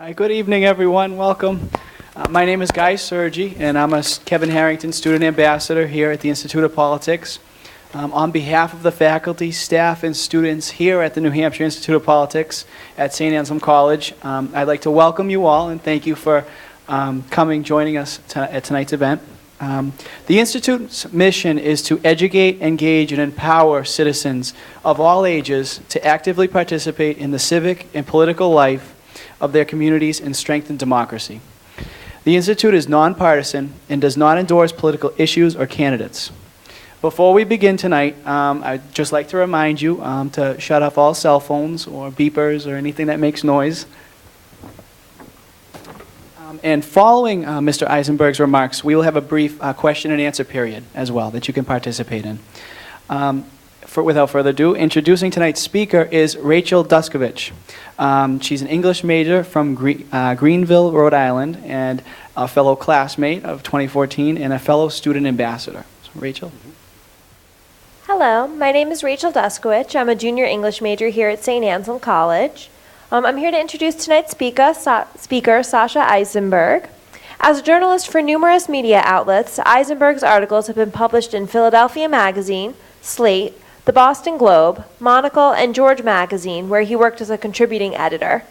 Hi, good evening, everyone. Welcome. My name is Guy Sergi, and I'm a Kevin Harrington Student Ambassador here at the Institute of Politics. On behalf of the faculty, staff, and students here at the New Hampshire Institute of Politics at St. Anselm College, I'd like to welcome you all and thank you for joining us at tonight's event. The Institute's mission is to educate, engage, and empower citizens of all ages to actively participate in the civic and political life of their communities and strengthen democracy. The Institute is nonpartisan and does not endorse political issues or candidates. Before we begin tonight, I'd just like to remind you to shut off all cell phones or beepers or anything that makes noise. And following Mr. Issenberg's remarks, we will have a brief question and answer period as well that you can participate in. Without further ado, introducing tonight's speaker is Rachel Duskovich. She's an English major from Greenville, Rhode Island, and a fellow classmate of 2014 and a fellow student ambassador. So, Rachel. Hello, my name is Rachel Duskovich. I'm a junior English major here at St. Anselm College. I'm here to introduce tonight's speaker, Sasha Issenberg. As a journalist for numerous media outlets, Issenberg's articles have been published in Philadelphia Magazine, Slate, the Boston Globe, Monocle, and George Magazine, where he worked as a contributing editor.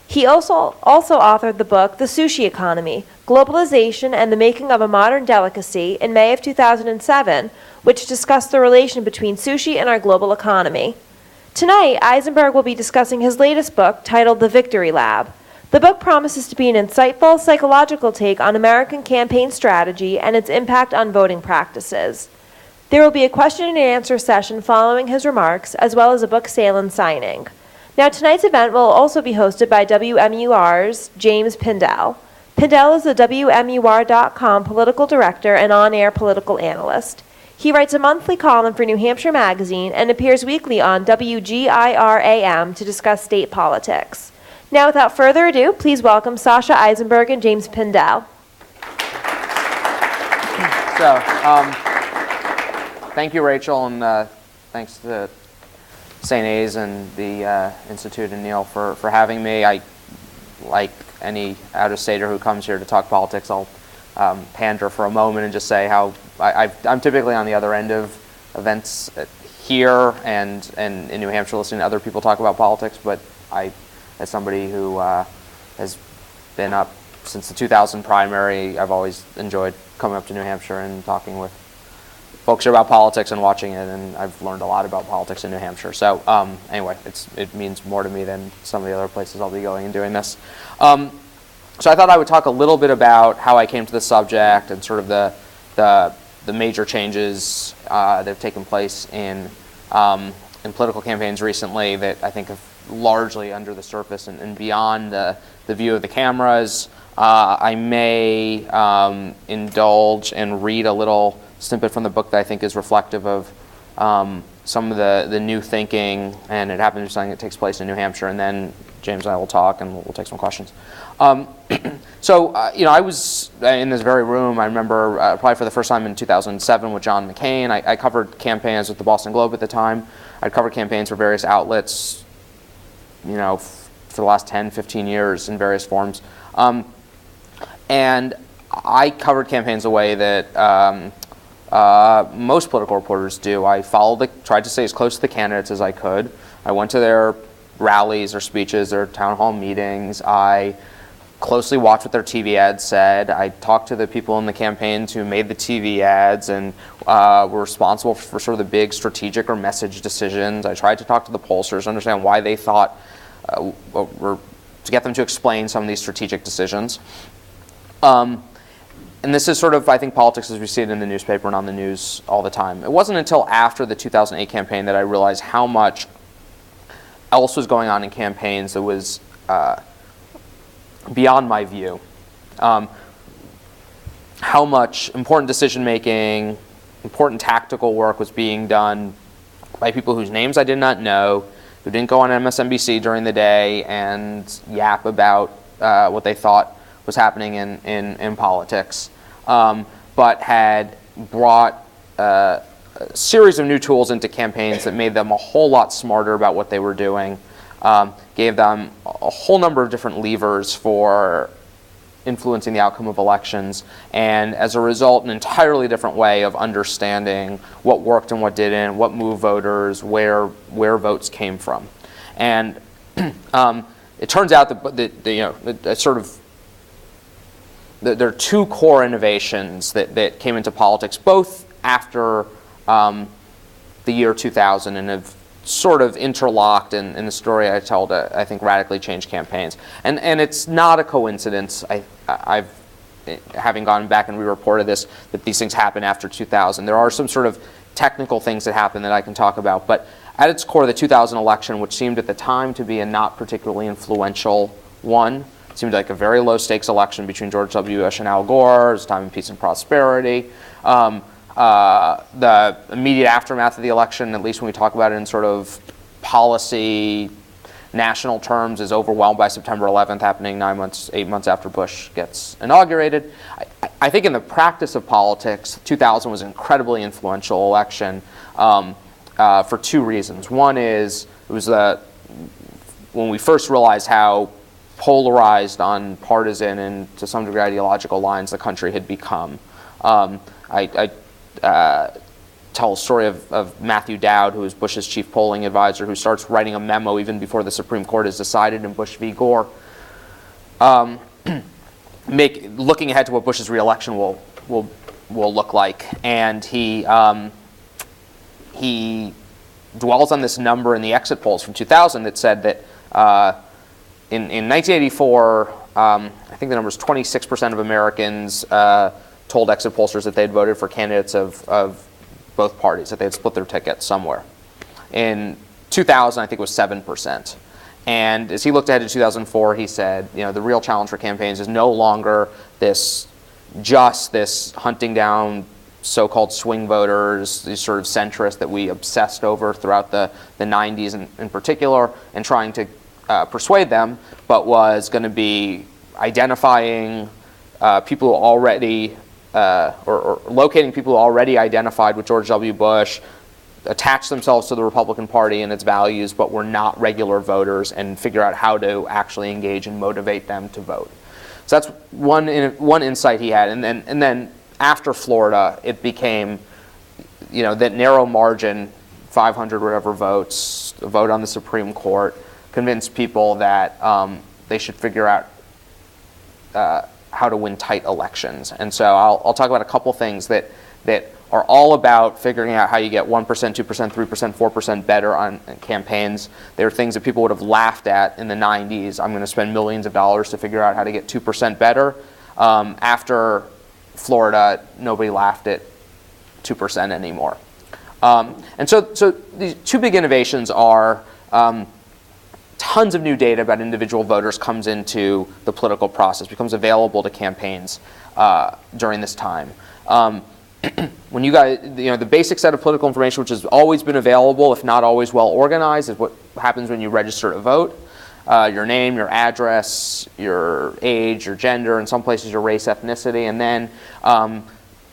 He also authored the book, The Sushi Economy, Globalization and the Making of a Modern Delicacy in May of 2007, which discussed the relation between sushi and our global economy. Tonight, Issenberg will be discussing his latest book, titled The Victory Lab. The book promises to be an insightful, psychological take on American campaign strategy and its impact on voting practices. There will be a question and answer session following his remarks, as well as a book sale and signing. Now, tonight's event will also be hosted by WMUR's James Pindell. Pindell is the WMUR.com political director and on-air political analyst. He writes a monthly column for New Hampshire Magazine and appears weekly on WGIR-AM to discuss state politics. Now, without further ado, please welcome Sasha Issenberg and James Pindell. Thank you, Rachel, and thanks to St. A's and the Institute and Neil for having me. Like any out-of-stater who comes here to talk politics, I'll pander for a moment and just say how I'm typically on the other end of events here and in New Hampshire listening to other people talk about politics, but as somebody who has been up since the 2000 primary, I've always enjoyed coming up to New Hampshire and talking with folks here about politics and watching it, and I've learned a lot about politics in New Hampshire. So anyway, it means more to me than some of the other places I'll be going and doing this. So I thought I would talk a little bit about how I came to the subject and sort of the major changes that have taken place in political campaigns recently that I think have largely under the surface and beyond the view of the cameras. I may indulge and read a little snippet from the book that I think is reflective of some of the new thinking, and it happens to be something that takes place in New Hampshire, and then James and I will talk and we'll take some questions. I was in this very room, I remember probably for the first time in 2007 with John McCain. I covered campaigns with the Boston Globe at the time. I'd covered campaigns for various outlets, for the last 10, 15 years in various forms. And I covered campaigns the way that most political reporters do. I tried to stay as close to the candidates as I could. I went to their rallies, their speeches, their town hall meetings. I closely watched what their TV ads said. I talked to the people in the campaigns who made the TV ads and were responsible for sort of the big strategic or message decisions. I tried to talk to the pollsters, understand why they thought, to get them to explain some of these strategic decisions. And this is sort of, I think, politics as we see it in the newspaper and on the news all the time. It wasn't until after the 2008 campaign that I realized how much else was going on in campaigns that was beyond my view. How much important decision-making, important tactical work was being done by people whose names I did not know, who didn't go on MSNBC during the day and yap about what they thought was happening in politics, but had brought a series of new tools into campaigns that made them a whole lot smarter about what they were doing, gave them a whole number of different levers for influencing the outcome of elections, and as a result, an entirely different way of understanding what worked and what didn't, what moved voters, where votes came from. And it turns out that there are two core innovations that came into politics, both after the year 2000, and have sort of interlocked in the story I told, I think radically changed campaigns. And it's not a coincidence, I've having gone back and re-reported this, that these things happen after 2000. There are some sort of technical things that happen that I can talk about, but at its core, the 2000 election, which seemed at the time to be a not particularly influential one, seemed like a very low stakes election between George W. Bush and Al Gore. It was a time of peace and prosperity. The immediate aftermath of the election, at least when we talk about it in sort of policy, national terms, is overwhelmed by September 11th, happening 8 months after Bush gets inaugurated. I think in the practice of politics, 2000 was an incredibly influential election for two reasons. One is it was when we first realized how polarized on partisan and to some degree ideological lines the country had become. I tell a story of Matthew Dowd, who was Bush's chief polling advisor, who starts writing a memo even before the Supreme Court is decided in Bush v. Gore, looking ahead to what Bush's reelection will look like. And he dwells on this number in the exit polls from 2000 that said that in 1984, I think the number is 26% of Americans told exit pollsters that they had voted for candidates of both parties, that they had split their tickets somewhere. In 2000, I think it was 7%. And as he looked ahead to 2004, he said, the real challenge for campaigns is no longer this hunting down so-called swing voters, these sort of centrists that we obsessed over throughout the 90s in particular, and trying to persuade them, but was going to be identifying people who already, or locating people who already identified with George W. Bush, attach themselves to the Republican Party and its values, but were not regular voters, and figure out how to actually engage and motivate them to vote. So that's one insight he had. And then after Florida, it became, that narrow margin, 500 whatever votes, a vote on the Supreme Court, convinced people that they should figure out how to win tight elections. And so I'll talk about a couple things that are all about figuring out how you get 1%, 2%, 3%, 4% better on campaigns. There are things that people would have laughed at in the 90s. I'm going to spend millions of dollars to figure out how to get 2% better. After Florida, nobody laughed at 2% anymore. And so these two big innovations are tons of new data about individual voters comes into the political process, becomes available to campaigns during this time. When you guys, the basic set of political information, which has always been available, if not always well organized, is what happens when you register to vote. Your name, your address, your age, your gender, in some places your race, ethnicity, and then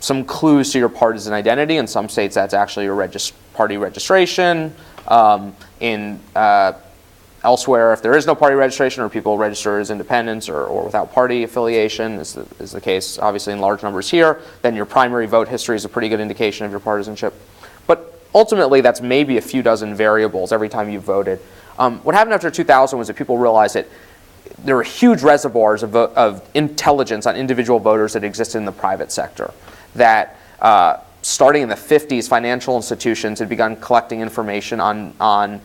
some clues to your partisan identity. In some states, that's actually your party registration. Elsewhere, if there is no party registration, or people register as independents or without party affiliation, is the case obviously in large numbers here, then your primary vote history is a pretty good indication of your partisanship. But ultimately, that's maybe a few dozen variables every time you voted. What happened after 2000 was that people realized that there were huge reservoirs of intelligence on individual voters that existed in the private sector. That starting in the 50s, financial institutions had begun collecting information on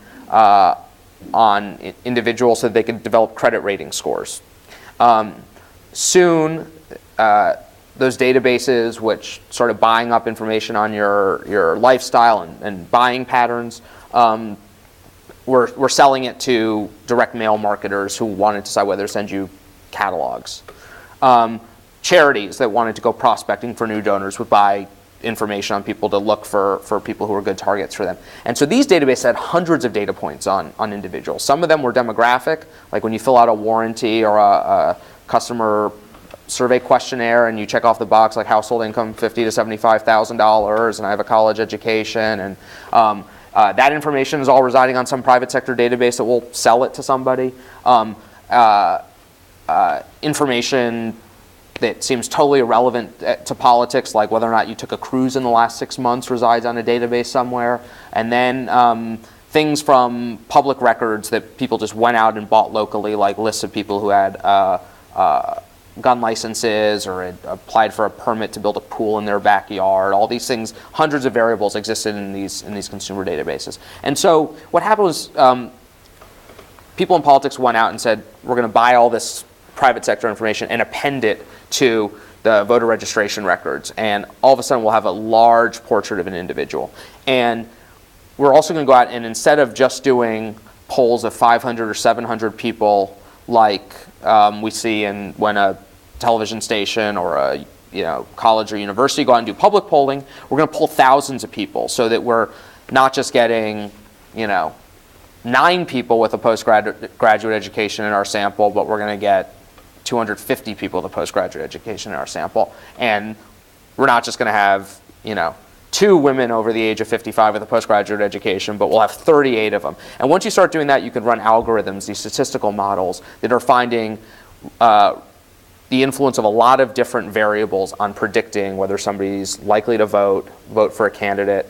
individuals so that they could develop credit rating scores. Soon, those databases, which started buying up information on your lifestyle and buying patterns, were selling it to direct mail marketers who wanted to decide whether to send you catalogs. Charities that wanted to go prospecting for new donors would buy information on people to look for people who were good targets for them. And so these databases had hundreds of data points on individuals. Some of them were demographic, like when you fill out a warranty or a customer survey questionnaire and you check off the box like household income $50,000 to $75,000 and I have a college education, and That information is all residing on some private sector database that will sell it to somebody. Information that seems totally irrelevant to politics, like whether or not you took a cruise in the last 6 months, resides on a database somewhere. And then things from public records that people just went out and bought locally, like lists of people who had gun licenses or had applied for a permit to build a pool in their backyard. All these things, hundreds of variables existed in these consumer databases. And so what happened was people in politics went out and said, we're going to buy all this private sector information and append it to the voter registration records. And all of a sudden we'll have a large portrait of an individual. And we're also going to go out and instead of just doing polls of 500 or 700 people like we see when a television station or a college or university go out and do public polling, we're going to poll thousands of people so that we're not just getting 9 people with a postgraduate education in our sample, but we're going to get 250 people with a postgraduate education in our sample. And we're not just going to have 2 women over the age of 55 with a postgraduate education, but we'll have 38 of them. And once you start doing that, you can run algorithms, these statistical models that are finding the influence of a lot of different variables on predicting whether somebody's likely to vote for a candidate,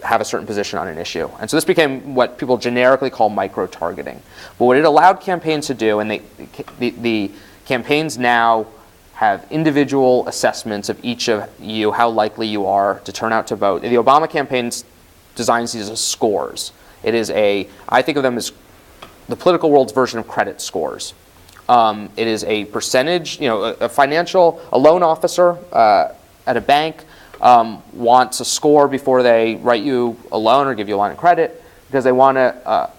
have a certain position on an issue. And so this became what people generically call micro-targeting. But what it allowed campaigns to do, and the campaigns now have individual assessments of each of you, how likely you are to turn out to vote. The Obama campaign designs these as scores. It is I think of them as the political world's version of credit scores. It is a percentage, a loan officer at a bank wants a score before they write you a loan or give you a line of credit because they want an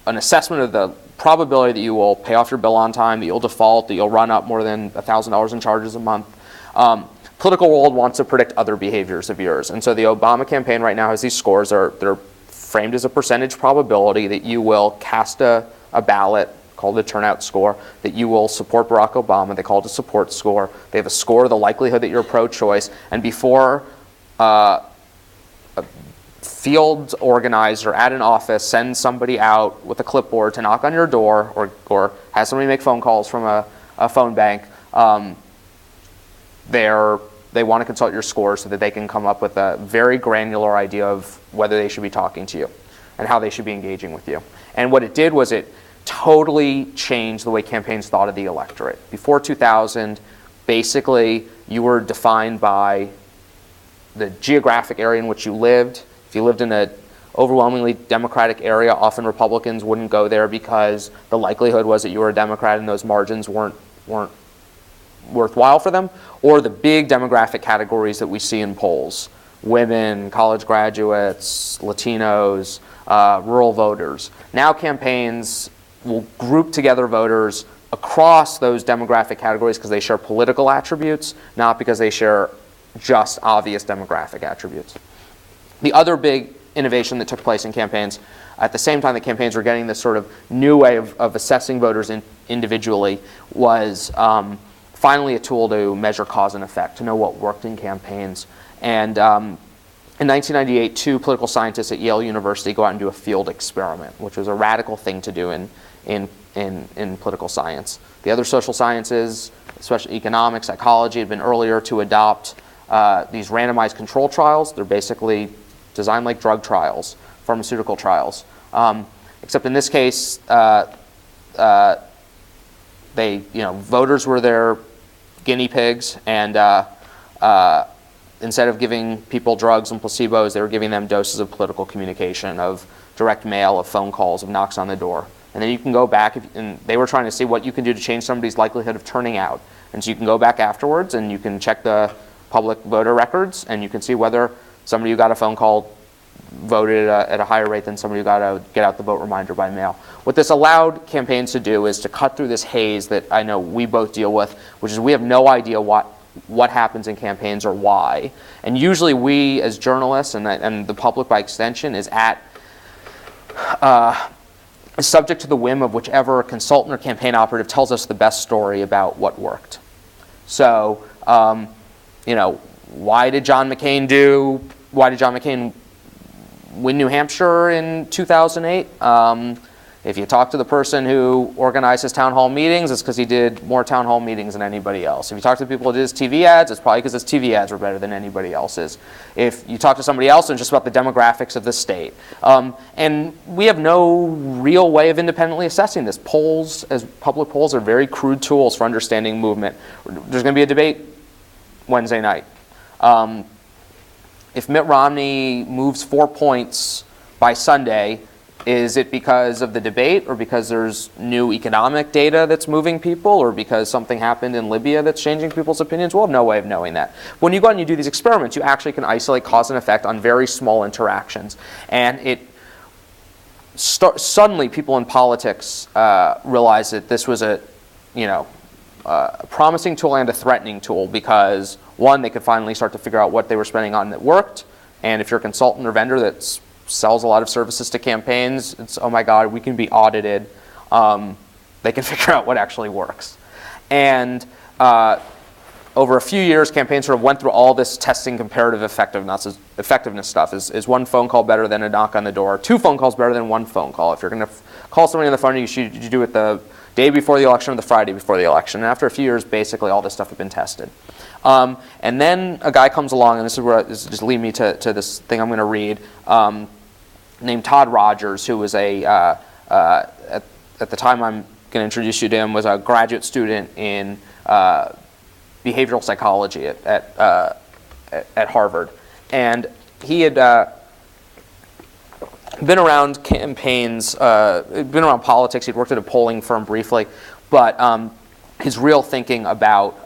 assessment of the probability that you will pay off your bill on time, that you'll default, that you'll run up more than $1,000 in charges a month. Political world wants to predict other behaviors of yours. And so the Obama campaign right now has these scores. They're framed as a percentage probability that you will cast a ballot called the turnout score, that you will support Barack Obama. They call it a support score. They have a score of the likelihood that you're pro-choice. And before a field organizer at an office sends somebody out with a clipboard to knock on your door or has somebody make phone calls from a phone bank, they want to consult your score so that they can come up with a very granular idea of whether they should be talking to you and how they should be engaging with you. And what it did was it totally changed the way campaigns thought of the electorate. Before 2000, basically, you were defined by the geographic area in which you lived. If you lived in an overwhelmingly Democratic area, often Republicans wouldn't go there because the likelihood was that you were a Democrat and those margins weren't worthwhile for them. Or the big demographic categories that we see in polls: women, college graduates, Latinos, rural voters. Now campaigns will group together voters across those demographic categories because they share political attributes, not because they share just obvious demographic attributes. The other big innovation that took place in campaigns, at the same time that campaigns were getting this sort of new way of assessing voters individually, was finally a tool to measure cause and effect, to know what worked in campaigns. And in 1998, 2 political scientists at Yale University go out and do a field experiment, which was a radical thing to do in political science. The other social sciences, especially economics, psychology, had been earlier to adopt these randomized control trials. They're basically designed like drug trials, pharmaceutical trials. Except in this case, voters were their guinea pigs, and instead of giving people drugs and placebos, they were giving them doses of political communication, of direct mail, of phone calls, of knocks on the door. And then you can go back, and they were trying to see what you can do to change somebody's likelihood of turning out. And so you can go back afterwards, and you can check the public voter records, and you can see whether somebody who got a phone call voted at a higher rate than somebody who got a get out the vote reminder by mail. What this allowed campaigns to do is to cut through this haze that I know we both deal with, which is we have no idea what happens in campaigns or why. And usually we as journalists and the public by extension is subject to the whim of whichever consultant or campaign operative tells us the best story about what worked. So, why did John McCain win New Hampshire in 2008. If you talk to the person who organizes town hall meetings, it's because he did more town hall meetings than anybody else. If you talk to people who did his TV ads, it's probably because his TV ads were better than anybody else's. If you talk to somebody else, it's just about the demographics of the state. And we have no real way of independently assessing this. Polls, as public polls, are very crude tools for understanding movement. There's going to be a debate Wednesday night. If Mitt Romney moves 4 points by Sunday, is it because of the debate, or because there's new economic data that's moving people, or because something happened in Libya that's changing people's opinions? We'll have no way of knowing that. When you go out and you do these experiments, you actually can isolate cause and effect on very small interactions. And suddenly people in politics realized that this was a promising tool and a threatening tool, because one, they could finally start to figure out what they were spending on that worked. And if you're a consultant or vendor that's sells a lot of services to campaigns, it's, oh my God, we can be audited. They can figure out what actually works. And over a few years, campaigns sort of went through all this testing comparative effectiveness stuff. Is one phone call better than a knock on the door? 2 phone calls better than 1 phone call? If you're going to call somebody on the phone, you should do it the day before the election or the Friday before the election. And after a few years, basically all this stuff had been tested. And then a guy comes along, and this is just lead me to this thing I'm going to read, named Todd Rogers, who was at the time I'm going to introduce you to him, was a graduate student in behavioral psychology at Harvard. And he had been around campaigns, been around politics. He'd worked at a polling firm briefly, but his real thinking about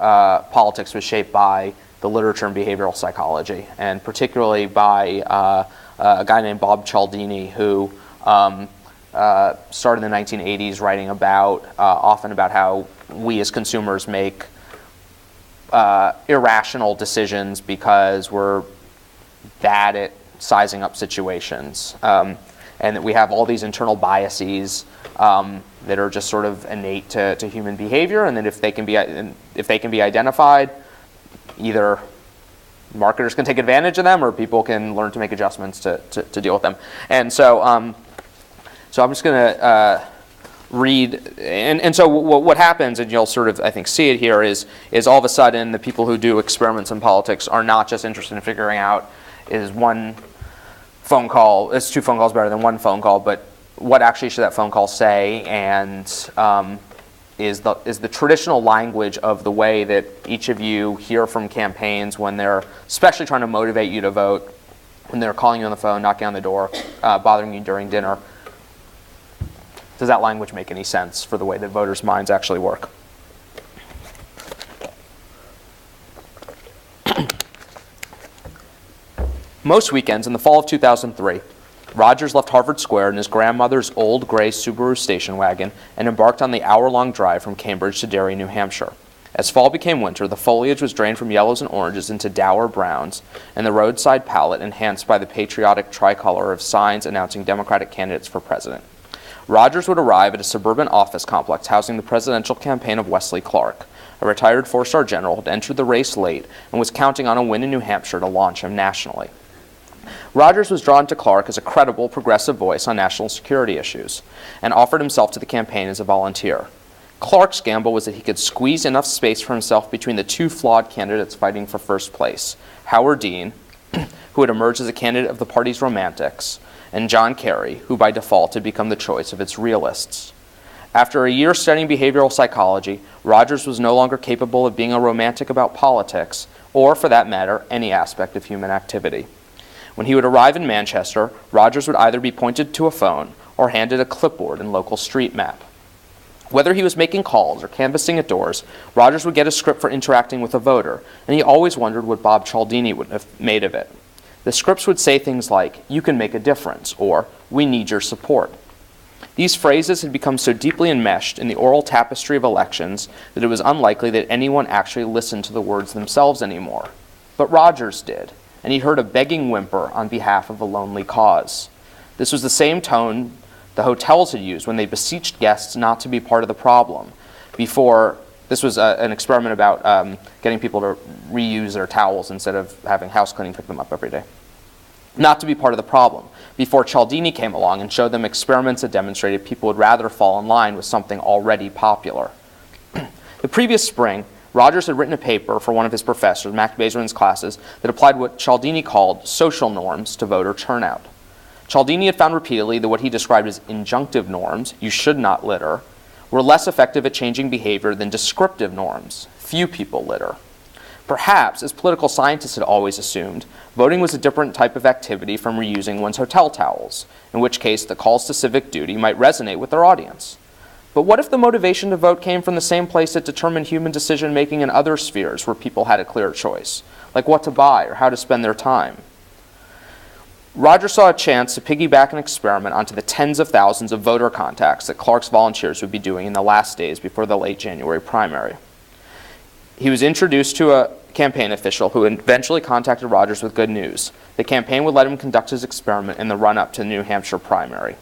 politics was shaped by the literature in behavioral psychology, and particularly by a guy named Bob Cialdini, who started in the 1980s writing often about how we as consumers make irrational decisions because we're bad at sizing up situations, and that we have all these internal biases that are just sort of innate to human behavior, and that if they can be identified, either marketers can take advantage of them, or people can learn to make adjustments to deal with them. And so I'm just going to read, and so what happens, and you'll sort of, I think, see it here, is all of a sudden the people who do experiments in politics are not just interested in figuring out is 2 phone calls better than 1 phone call, but what actually should that phone call say, and is the traditional language of the way that each of you hear from campaigns when they're especially trying to motivate you to vote, when they're calling you on the phone, knocking on the door, bothering you during dinner. Does that language make any sense for the way that voters' minds actually work? Most weekends in the fall of 2003, Rogers left Harvard Square in his grandmother's old gray Subaru station wagon and embarked on the hour-long drive from Cambridge to Derry, New Hampshire. As fall became winter, the foliage was drained from yellows and oranges into dour browns, and the roadside palette enhanced by the patriotic tricolor of signs announcing Democratic candidates for president. Rogers would arrive at a suburban office complex housing the presidential campaign of Wesley Clark. A retired 4-star general had entered the race late and was counting on a win in New Hampshire to launch him nationally. Rogers was drawn to Clark as a credible, progressive voice on national security issues, and offered himself to the campaign as a volunteer. Clark's gamble was that he could squeeze enough space for himself between the 2 flawed candidates fighting for first place, Howard Dean, who had emerged as a candidate of the party's romantics, and John Kerry, who by default had become the choice of its realists. After a year studying behavioral psychology, Rogers was no longer capable of being a romantic about politics, or, for that matter, any aspect of human activity. When he would arrive in Manchester, Rogers would either be pointed to a phone or handed a clipboard and local street map. Whether he was making calls or canvassing at doors, Rogers would get a script for interacting with a voter, and he always wondered what Bob Cialdini would have made of it. The scripts would say things like, "You can make a difference," or "We need your support." These phrases had become so deeply enmeshed in the oral tapestry of elections that it was unlikely that anyone actually listened to the words themselves anymore. But Rogers did, and he heard a begging whimper on behalf of a lonely cause. This was the same tone the hotels had used when they beseeched guests not to be part of the problem. This was an experiment about getting people to reuse their towels instead of having house cleaning pick them up every day. not to be part of the problem, before Cialdini came along and showed them experiments that demonstrated people would rather fall in line with something already popular. The previous spring, Rogers had written a paper for one of his professors, Mac Bazerin's classes, that applied what Cialdini called social norms to voter turnout. Cialdini had found repeatedly that what he described as injunctive norms, you should not litter, were less effective at changing behavior than descriptive norms, few people litter. Perhaps, as political scientists had always assumed, voting was a different type of activity from reusing one's hotel towels, in which case the calls to civic duty might resonate with their audience. But what if the motivation to vote came from the same place that determined human decision-making in other spheres where people had a clear choice, like what to buy or how to spend their time? Rogers saw a chance to piggyback an experiment onto the tens of thousands of voter contacts that Clark's volunteers would be doing in the last days before the late January primary. He was introduced to a campaign official who eventually contacted Rogers with good news. The campaign would let him conduct his experiment in the run-up to the New Hampshire primary.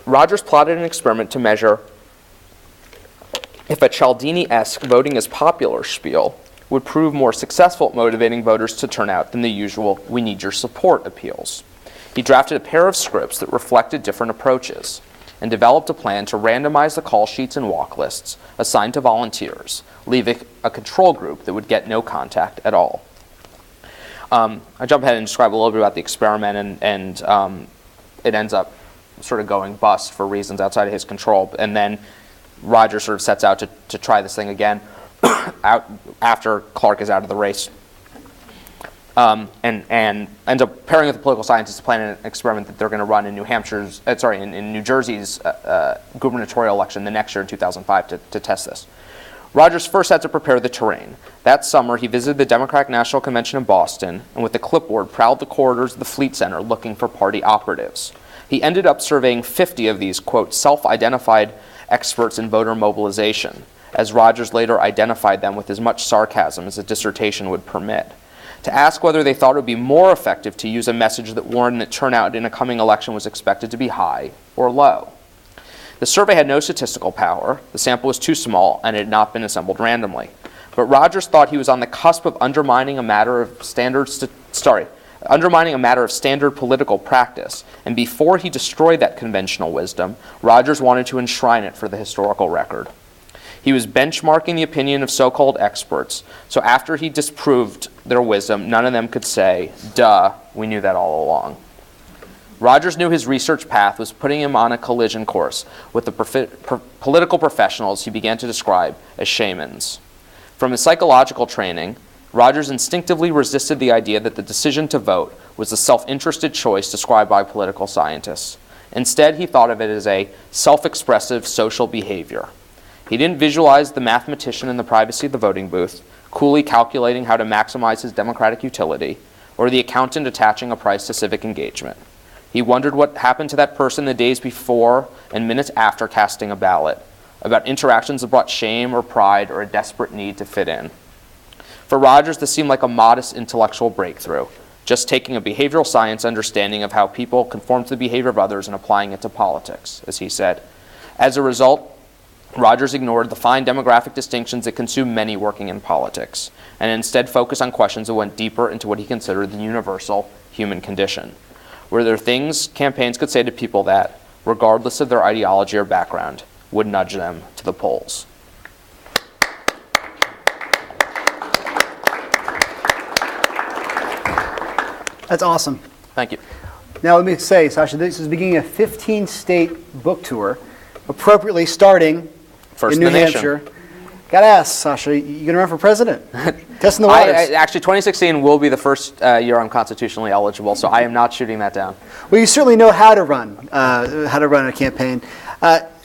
Rogers plotted an experiment to measure if a Cialdini-esque voting is popular spiel would prove more successful at motivating voters to turn out than the usual "we need your support" appeals. He drafted a pair of scripts that reflected different approaches and developed a plan to randomize the call sheets and walk lists assigned to volunteers, leaving a control group that would get no contact at all. I jump ahead and describe a little bit about the experiment, and it ends up sort of going bust for reasons outside of his control. And then Rogers sort of sets out to try this thing again after Clark is out of the race. And ends up pairing with the political scientists to plan an experiment that they're going to run in in New Jersey's gubernatorial election the next year in 2005 to test this. Rogers first had to prepare the terrain. That summer, he visited the Democratic National Convention in Boston and with a clipboard prowled the corridors of the Fleet Center looking for party operatives. He ended up surveying 50 of these, quote, self-identified experts in voter mobilization, as Rogers later identified them with as much sarcasm as a dissertation would permit, to ask whether they thought it would be more effective to use a message that warned that turnout in a coming election was expected to be high or low. The survey had no statistical power, the sample was too small, and it had not been assembled randomly. But Rogers thought he was on the cusp of undermining a matter of standard political practice, and before he destroyed that conventional wisdom, Rogers wanted to enshrine it for the historical record. He was benchmarking the opinion of so-called experts, so after he disproved their wisdom, none of them could say, duh, we knew that all along. Rogers knew his research path was putting him on a collision course with the political professionals he began to describe as shamans. From his psychological training, Rogers instinctively resisted the idea that the decision to vote was a self-interested choice described by political scientists. Instead, he thought of it as a self-expressive social behavior. He didn't visualize the mathematician in the privacy of the voting booth, coolly calculating how to maximize his democratic utility, or the accountant attaching a price to civic engagement. He wondered what happened to that person the days before and minutes after casting a ballot, about interactions that brought shame or pride or a desperate need to fit in. For Rogers, this seemed like a modest intellectual breakthrough, just taking a behavioral science understanding of how people conform to the behavior of others and applying it to politics, as he said. As a result, Rogers ignored the fine demographic distinctions that consume many working in politics, and instead focused on questions that went deeper into what he considered the universal human condition. Were there things campaigns could say to people that, regardless of their ideology or background, would nudge them to the polls? That's awesome. Thank you. Now let me say, Sasha, this is beginning a 15-state book tour, appropriately starting First in New in the nation. Hampshire. Gotta ask, Sasha, you gonna run for president? Testing the waters. Actually, 2016 will be the first year I'm constitutionally eligible, so I am not shooting that down. Well, you certainly know how to run a campaign.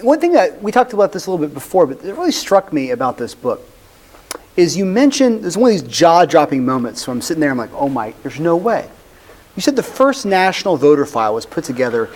One thing that we talked about this a little bit before, but it really struck me about this book is you mentioned there's one of these jaw-dropping moments. So I'm sitting there, I'm like, oh my, there's no way. You said the first national voter file was put together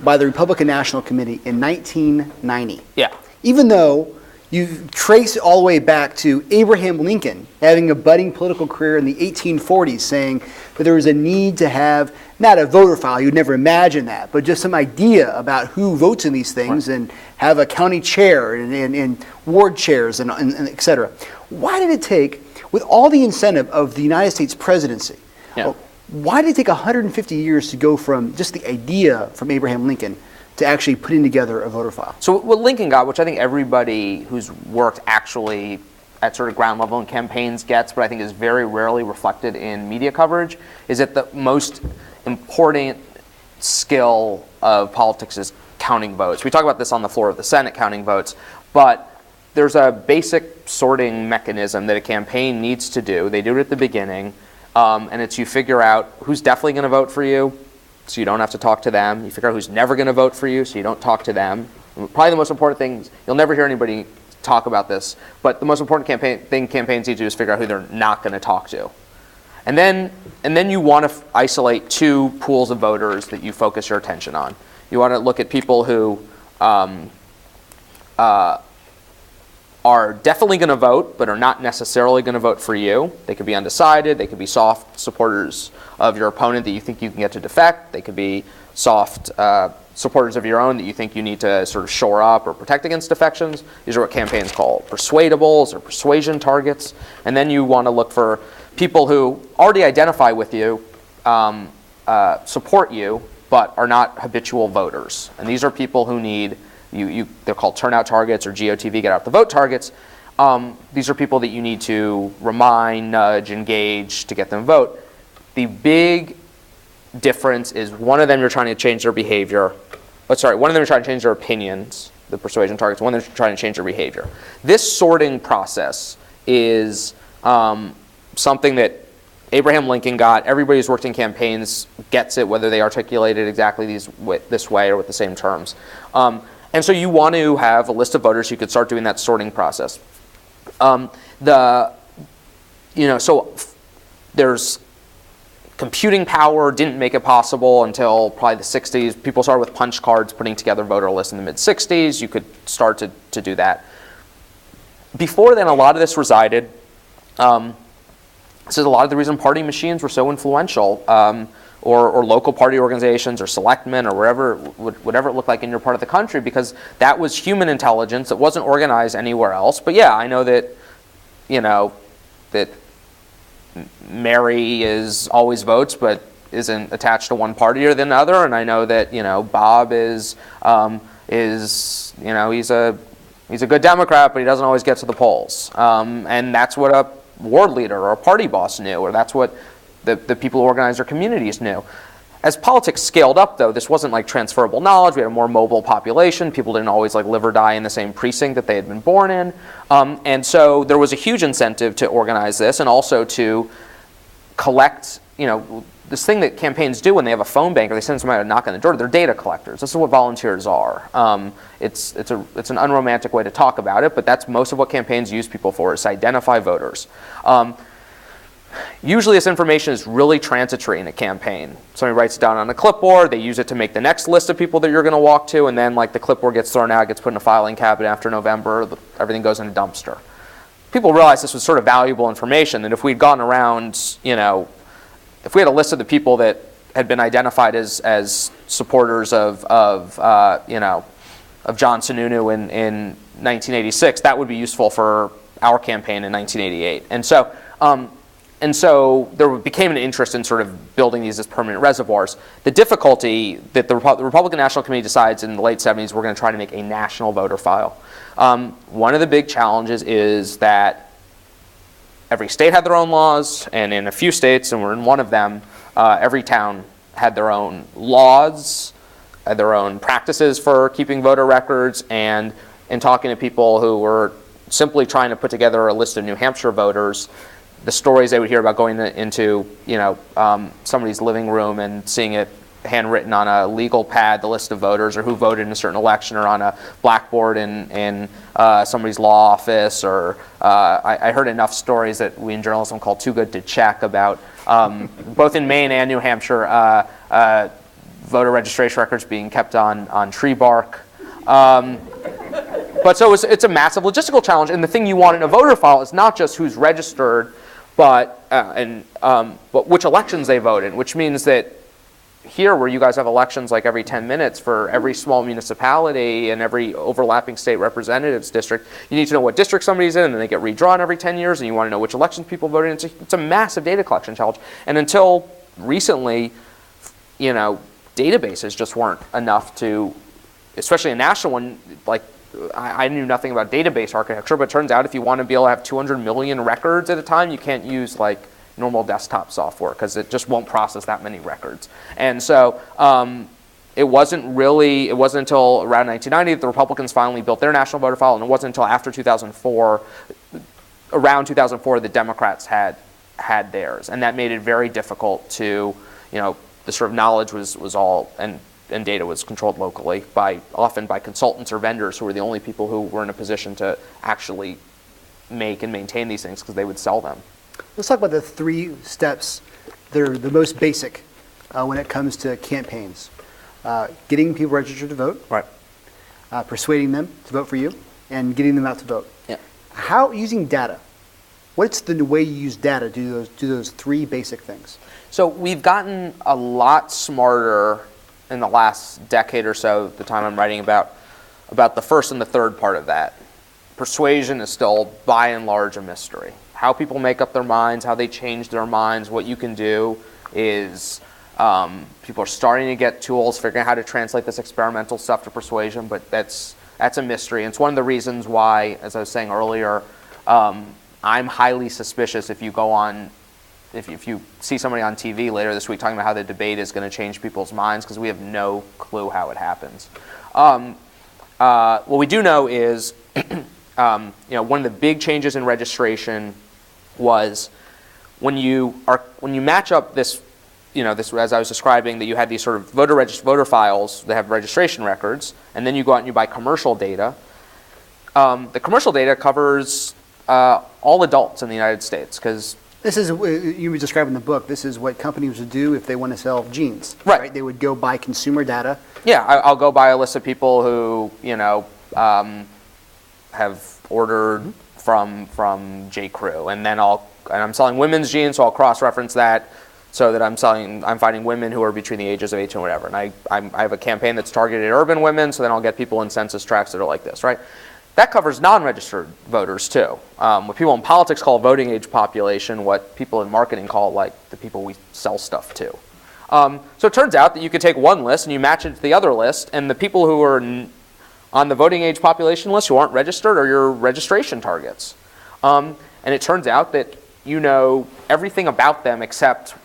by the Republican National Committee in 1990. Yeah. Even though you trace it all the way back to Abraham Lincoln having a budding political career in the 1840s, saying that there was a need to have, not a voter file, you'd never imagine that, but just some idea about who votes in these things, right, and have a county chair and ward chairs and et cetera. Why did it take, with all the incentive of the United States presidency, yeah, Why did it take 150 years to go from just the idea from Abraham Lincoln to actually putting together a voter file? So what Lincoln got, which I think everybody who's worked actually at sort of ground level in campaigns gets, but I think is very rarely reflected in media coverage, is that the most important skill of politics is counting votes. We talk about this on the floor of the Senate, counting votes, but there's a basic sorting mechanism that a campaign needs to do. They do it at the beginning, and it's you figure out who's definitely going to vote for you, so you don't have to talk to them. You figure out who's never going to vote for you, so you don't talk to them. Probably the most important thing, you'll never hear anybody talk about this, but the most important thing campaigns need to do is figure out who they're not going to talk to. And then you want to isolate two pools of voters that you focus your attention on. You want to look at people who are definitely going to vote, but are not necessarily going to vote for you. They could be undecided. They could be soft supporters of your opponent that you think you can get to defect. They could be soft supporters of your own that you think you need to sort of shore up or protect against defections. These are what campaigns call persuadables or persuasion targets. And then you want to look for people who already identify with you, support you, but are not habitual voters. And these are people who need, they're called turnout targets or GOTV, get out the vote targets. These are people that you need to remind, nudge, engage to get them to vote. The big difference is one of them you're trying to change their behavior. One of them you're trying to change their opinions, the persuasion targets. One of them you're trying to change their behavior. This sorting process is something that Abraham Lincoln got. Everybody who's worked in campaigns gets it, whether they articulate it exactly this way or with the same terms. And so you want to have a list of voters. You could start doing that sorting process. So there's computing power didn't make it possible until probably the 60s. People started with punch cards, putting together voter lists in the mid-60s. You could start to do that. Before then, a lot of this resided. This is a lot of the reason party machines were so influential, or local party organizations, or selectmen, or whatever it looked like in your part of the country, because that was human intelligence that wasn't organized anywhere else. But yeah, I know that, that Mary always votes, but isn't attached to one party or the other, and I know that Bob is he's a good Democrat, but he doesn't always get to the polls, and that's what a ward leader or a party boss knew, or that's what the people who organized their communities knew. As politics scaled up, though, this wasn't like transferable knowledge. We had a more mobile population. People didn't always live or die in the same precinct that they had been born in. And so there was a huge incentive to organize this and also to collect, this thing that campaigns do when they have a phone bank or they send somebody to knock on the door. They're data collectors. This is what volunteers are. It's an unromantic way to talk about it, but that's most of what campaigns use people for, is to identify voters. Usually this information is really transitory in a campaign. Somebody writes it down on a clipboard, they use it to make the next list of people that you're going to walk to, and then the clipboard gets thrown out, gets put in a filing cabinet after November, everything goes in a dumpster. People realized this was sort of valuable information, and if we'd gone around, if we had a list of the people that had been identified as supporters of John Sununu in 1986, that would be useful for our campaign in 1988. And so there became an interest in sort of building these as permanent reservoirs. The difficulty that the Republican National Committee decides in the late 70s, we're going to try to make a national voter file. One of the big challenges is that every state had their own laws, and in a few states, and we're in one of them, every town had their own laws, had their own practices for keeping voter records, and in talking to people who were simply trying to put together a list of New Hampshire voters, the stories they would hear about going into somebody's living room and seeing it handwritten on a legal pad, the list of voters, or who voted in a certain election, or on a blackboard in somebody's law office, or I heard enough stories that we in journalism call too good to check about both in Maine and New Hampshire voter registration records being kept on tree bark. But so it's a massive logistical challenge, and the thing you want in a voter file is not just who's registered, but which elections they vote in, which means that here, where you guys have elections every 10 minutes for every small municipality and every overlapping state representatives district, you need to know what district somebody's in, and then they get redrawn every 10 years, and you want to know which elections people voted in. It's a massive data collection challenge. And until recently, databases just weren't enough to, especially a national one, like I knew nothing about database architecture, but it turns out if you want to be able to have 200 million records at a time, you can't use like normal desktop software because it just won't process that many records. And so it wasn't until around 1990 that the Republicans finally built their national voter file, and it wasn't until after 2004, around 2004, the Democrats had theirs, and that made it very difficult to, the sort of knowledge was all and data was controlled locally often by consultants or vendors who were the only people who were in a position to actually make and maintain these things because they would sell them. Let's talk about the 3 steps that are the most basic when it comes to campaigns. Getting people registered to vote, right? Persuading them to vote for you, and getting them out to vote. Yeah. How, using data, what's the way you use data to do those 3 basic things? So we've gotten a lot smarter in the last decade or so, the time I'm writing about the first and the third part of that. Persuasion is still, by and large, a mystery. How people make up their minds, how they change their minds, what you can do is, people are starting to get tools, figuring out how to translate this experimental stuff to persuasion, but that's a mystery. And it's one of the reasons why, as I was saying earlier, I'm highly suspicious if you go on, if you see somebody on TV later this week talking about how the debate is going to change people's minds, because we have no clue how it happens. What we do know is, one of the big changes in registration was when you match up this, this, as I was describing, that you had these sort of voter files that have registration records, and then you go out and you buy commercial data. The commercial data covers all adults in the United States, because This is, you were describing in the book, this is what companies would do if they want to sell jeans. Right. They would go buy consumer data. Yeah, I'll go buy a list of people who, have ordered from J. Crew, and then I'm selling women's jeans, so I'll cross-reference that so that I'm finding women who are between the ages of 18 or whatever. And I have a campaign that's targeted at urban women, so then I'll get people in census tracts that are like this, right? That covers non-registered voters too. What people in politics call voting age population, what people in marketing call like the people we sell stuff to. So it turns out that you could take one list and you match it to the other list, and the people who are on the voting age population list who aren't registered are your registration targets. And it turns out that you know everything about them except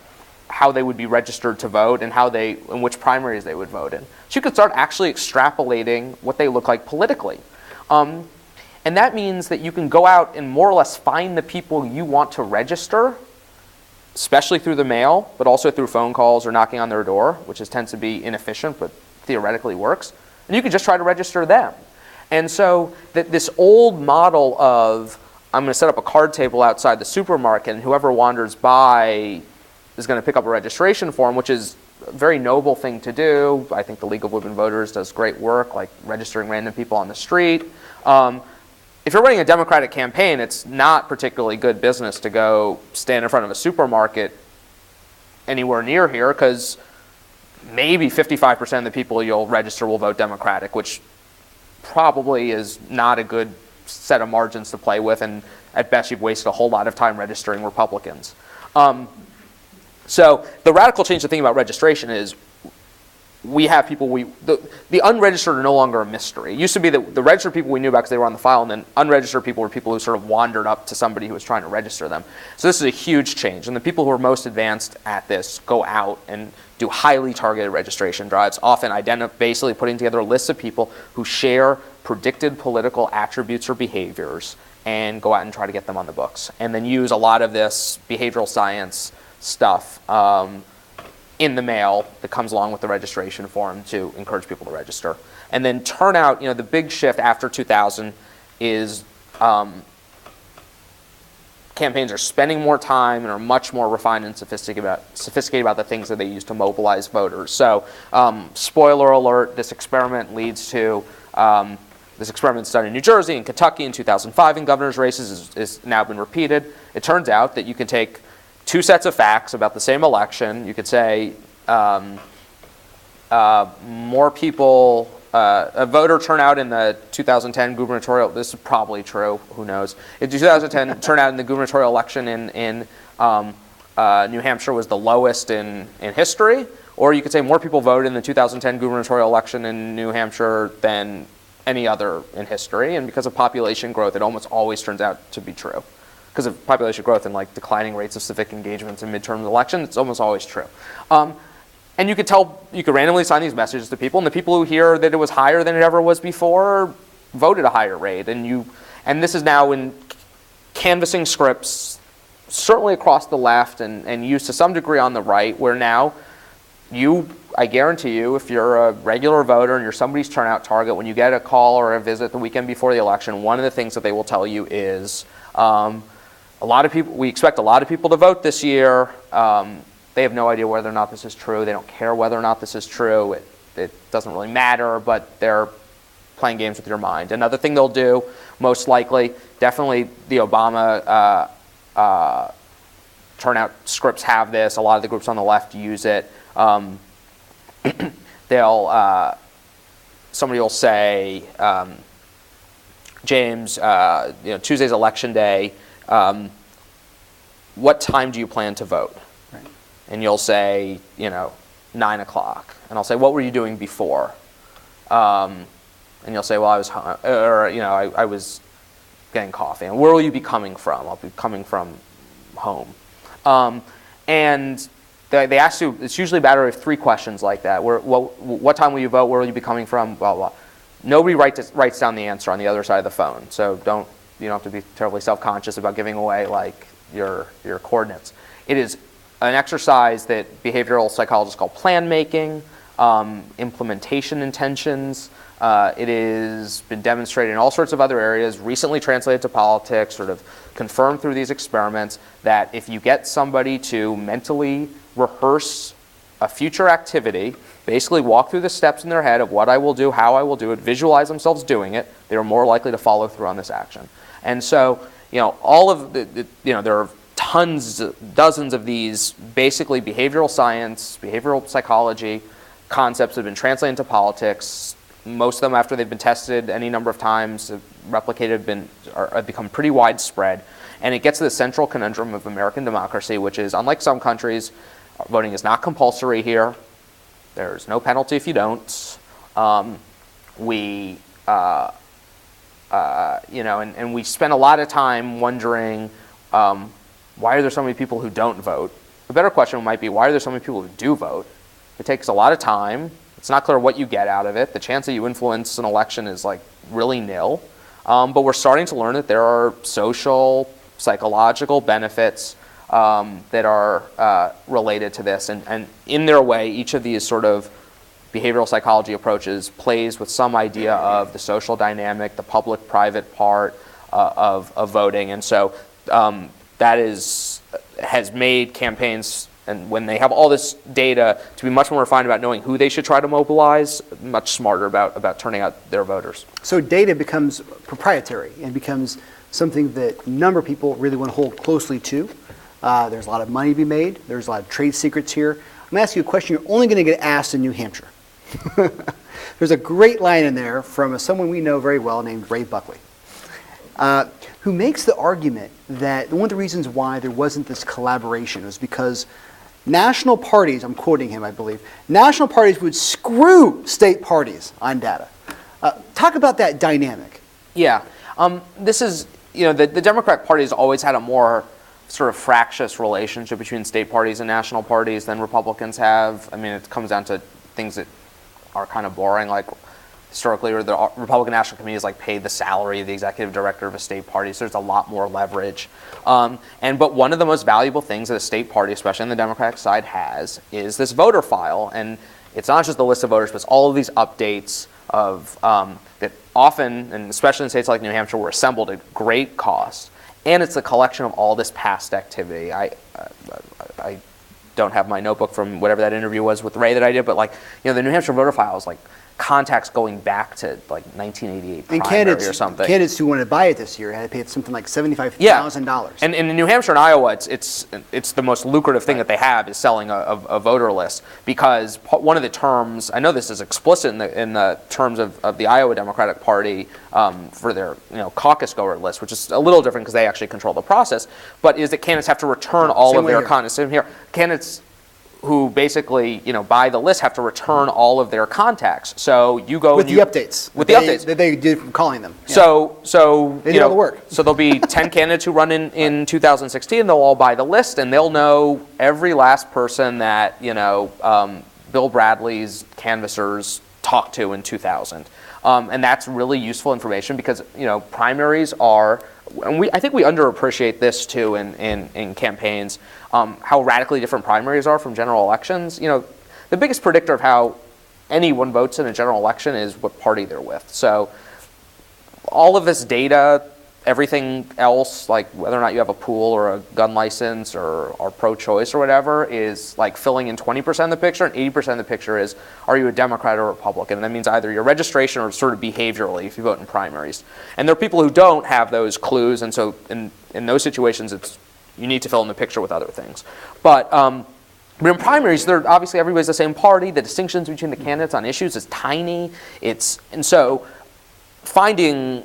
how they would be registered to vote and in which primaries they would vote in. So you could start actually extrapolating what they look like politically. And that means that you can go out and more or less find the people you want to register, especially through the mail, but also through phone calls or knocking on their door, which tends to be inefficient, but theoretically works. And you can just try to register them. And so this old model of, I'm going to set up a card table outside the supermarket, and whoever wanders by is going to pick up a registration form, which is a very noble thing to do. I think the League of Women Voters does great work, like registering random people on the street. If you're running a Democratic campaign, it's not particularly good business to go stand in front of a supermarket anywhere near here, because maybe 55% of the people you'll register will vote Democratic, which probably is not a good set of margins to play with, and at best you've wasted a whole lot of time registering Republicans. So the radical change to think about registration is we have people the unregistered are no longer a mystery. It used to be that the registered people we knew about because they were on the file, and then unregistered people were people who sort of wandered up to somebody who was trying to register them. So this is a huge change, and the people who are most advanced at this go out and do highly targeted registration drives, often basically putting together lists of people who share predicted political attributes or behaviors and go out and try to get them on the books, and then use a lot of this behavioral science stuff in the mail that comes along with the registration form to encourage people to register. And then turnout, the big shift after 2000 is campaigns are spending more time and are much more refined and sophisticated about the things that they use to mobilize voters. So spoiler alert, this experiment leads to, this experiment's done in New Jersey and Kentucky in 2005 in governor's races, is now been repeated. It turns out that you can take two sets of facts about the same election. You could say more people, a voter turnout in the 2010 gubernatorial, this is probably true, who knows. In 2010 turnout in the gubernatorial election in New Hampshire was the lowest in history, or you could say more people voted in the 2010 gubernatorial election in New Hampshire than any other in history. And because of population growth, it almost always turns out to be true. Because of population growth and like declining rates of civic engagement in midterm elections, it's almost always true. And you could randomly assign these messages to people, and the people who hear that it was higher than it ever was before voted a higher rate. And this is now in canvassing scripts, certainly across the left and used to some degree on the right, where now I guarantee you, if you're a regular voter and you're somebody's turnout target, when you get a call or a visit the weekend before the election, one of the things that they will tell you is, we expect a lot of people to vote this year. They have no idea whether or not this is true. They don't care whether or not this is true. It doesn't really matter, but they're playing games with your mind. Another thing they'll do, most likely, definitely the Obama turnout scripts have this. A lot of the groups on the left use it. Somebody will say, James, Tuesday's election day. What time do you plan to vote? Right. And you'll say, 9 o'clock. And I'll say, what were you doing before? And you'll say, well, I was home, or I was getting coffee. And where will you be coming from? I'll be coming from home. And they ask you. It's usually a matter of 3 questions like that. What time will you vote? Where will you be coming from? Blah blah. Nobody writes down the answer on the other side of the phone. So you don't have to be terribly self-conscious about giving away like your coordinates. It is an exercise that behavioral psychologists call plan making, implementation intentions. It has been demonstrated in all sorts of other areas, recently translated to politics, sort of confirmed through these experiments, that if you get somebody to mentally rehearse a future activity, basically walk through the steps in their head of what I will do, how I will do it, visualize themselves doing it, they are more likely to follow through on this action. And so, all of there are dozens of these basically behavioral science, behavioral psychology concepts that have been translated into politics. Most of them, after they've been tested any number of times, replicated, have become pretty widespread. And it gets to the central conundrum of American democracy, which is, unlike some countries, voting is not compulsory here. There's no penalty if you don't. And we spend a lot of time wondering, why are there so many people who don't vote? A better question might be, why are there so many people who do vote? It takes a lot of time. It's not clear what you get out of it. The chance that you influence an election is like really nil. But we're starting to learn that there are social, psychological benefits that are related to this. And in their way, each of these sort of behavioral psychology approaches plays with some idea of the social dynamic, the public-private part of voting. And so that has made campaigns, and when they have all this data, to be much more refined about knowing who they should try to mobilize, much smarter about turning out their voters. So data becomes proprietary and becomes something that a number of people really want to hold closely to. There's a lot of money to be made. There's a lot of trade secrets here. I'm going to ask you a question you're only going to get asked in New Hampshire. There's a great line in there from someone we know very well named Ray Buckley, who makes the argument that one of the reasons why there wasn't this collaboration was because national parties, I'm quoting him, I believe, national parties would screw state parties on data. Talk about that dynamic. Yeah. This is, the Democratic Party has always had a more sort of fractious relationship between state parties and national parties than Republicans have. I mean, it comes down to things that are kind of boring, like historically, or the Republican National Committee has paid the salary of the executive director of a state party, so there's a lot more leverage. But one of the most valuable things that a state party, especially on the Democratic side, has is this voter file. And it's not just the list of voters, but it's all of these updates of that often, and especially in states like New Hampshire, were assembled at great cost. And it's a collection of all this past activity. I don't have my notebook from whatever that interview was with Ray that I did, but the New Hampshire voter file is contacts going back to like 1988 And primary or something. candidates who wanted to buy it this year had to pay something like $75,000. Yeah. And in New Hampshire and Iowa, it's the most lucrative thing that they have is selling a voter list, because one of the terms, I know this is explicit in the terms of the Iowa Democratic Party for their caucus goer list, which is a little different because they actually control the process, but is that candidates have to return all of their contacts. Same here. Candidates who basically, buy the list have to return all of their contacts. So you go with the updates. With the updates that they did from calling them. Yeah. So they did all the work. So there'll be 10 candidates who run in 2016. They'll all buy the list, and they'll know every last person that Bill Bradley's canvassers talked to in 2000. And that's really useful information because primaries are. And I think we underappreciate this too in campaigns, how radically different primaries are from general elections. The biggest predictor of how anyone votes in a general election is what party they're with. So all of this data, everything else, like whether or not you have a pool or a gun license or are pro-choice or whatever, is like filling in 20% of the picture, and 80% of the picture is, are you a Democrat or Republican? And that means either your registration or sort of behaviorally if you vote in primaries. And there are people who don't have those clues, and so in those situations, you need to fill in the picture with other things. But in primaries, they're obviously everybody's the same party. The distinctions between the candidates on issues is tiny. And so finding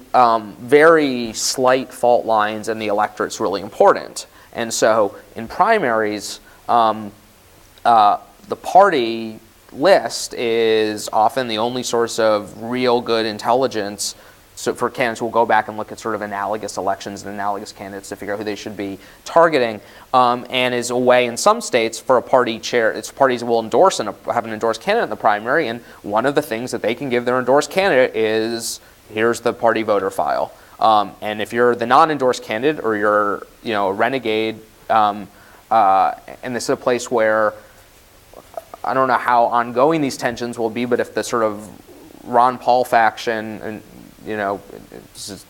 very slight fault lines in the electorate is really important. And so in primaries, the party list is often the only source of real good intelligence. So for candidates, we'll go back and look at sort of analogous elections and analogous candidates to figure out who they should be targeting, and is a way in some states for a party chair. Its parties will endorse and have an endorsed candidate in the primary, and one of the things that they can give their endorsed candidate is, here's the party voter file. And if you're the non-endorsed candidate or you're a renegade, and this is a place where I don't know how ongoing these tensions will be, but if the sort of Ron Paul faction and this is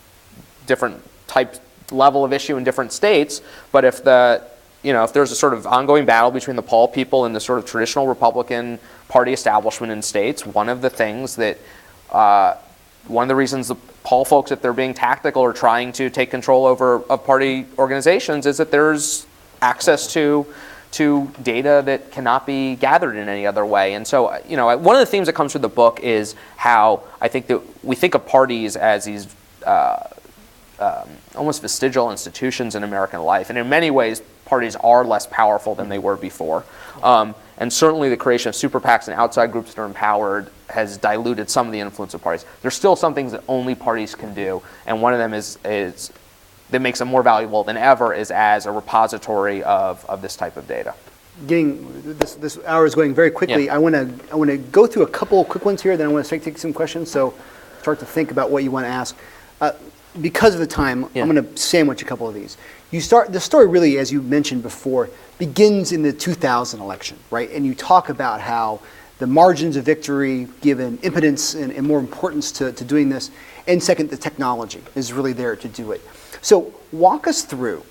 different type level of issue in different states, but if if there's a sort of ongoing battle between the Paul people and the sort of traditional Republican Party establishment in states, one of the things that one of the reasons the Paul folks, if they're being tactical or trying to take control of party organizations, is that there's access to data that cannot be gathered in any other way. And so, one of the themes that comes through the book is how I think that we think of parties as these almost vestigial institutions in American life. And in many ways, parties are less powerful than they were before. And certainly the creation of super PACs and outside groups that are empowered has diluted some of the influence of parties. There's still some things that only parties can do, and one of them is that makes them more valuable than ever is as a repository of this type of data. This hour is going very quickly. Yeah. I want to go through a couple quick ones here, then I want to take some questions. So start to think about what you want to ask. Because of the time, I'm going to sandwich a couple of these. The story really, as you mentioned before, begins in the 2000 election, right? And you talk about how the margins of victory give an impotence and more importance to doing this. And second, the technology is really there to do it. So walk us through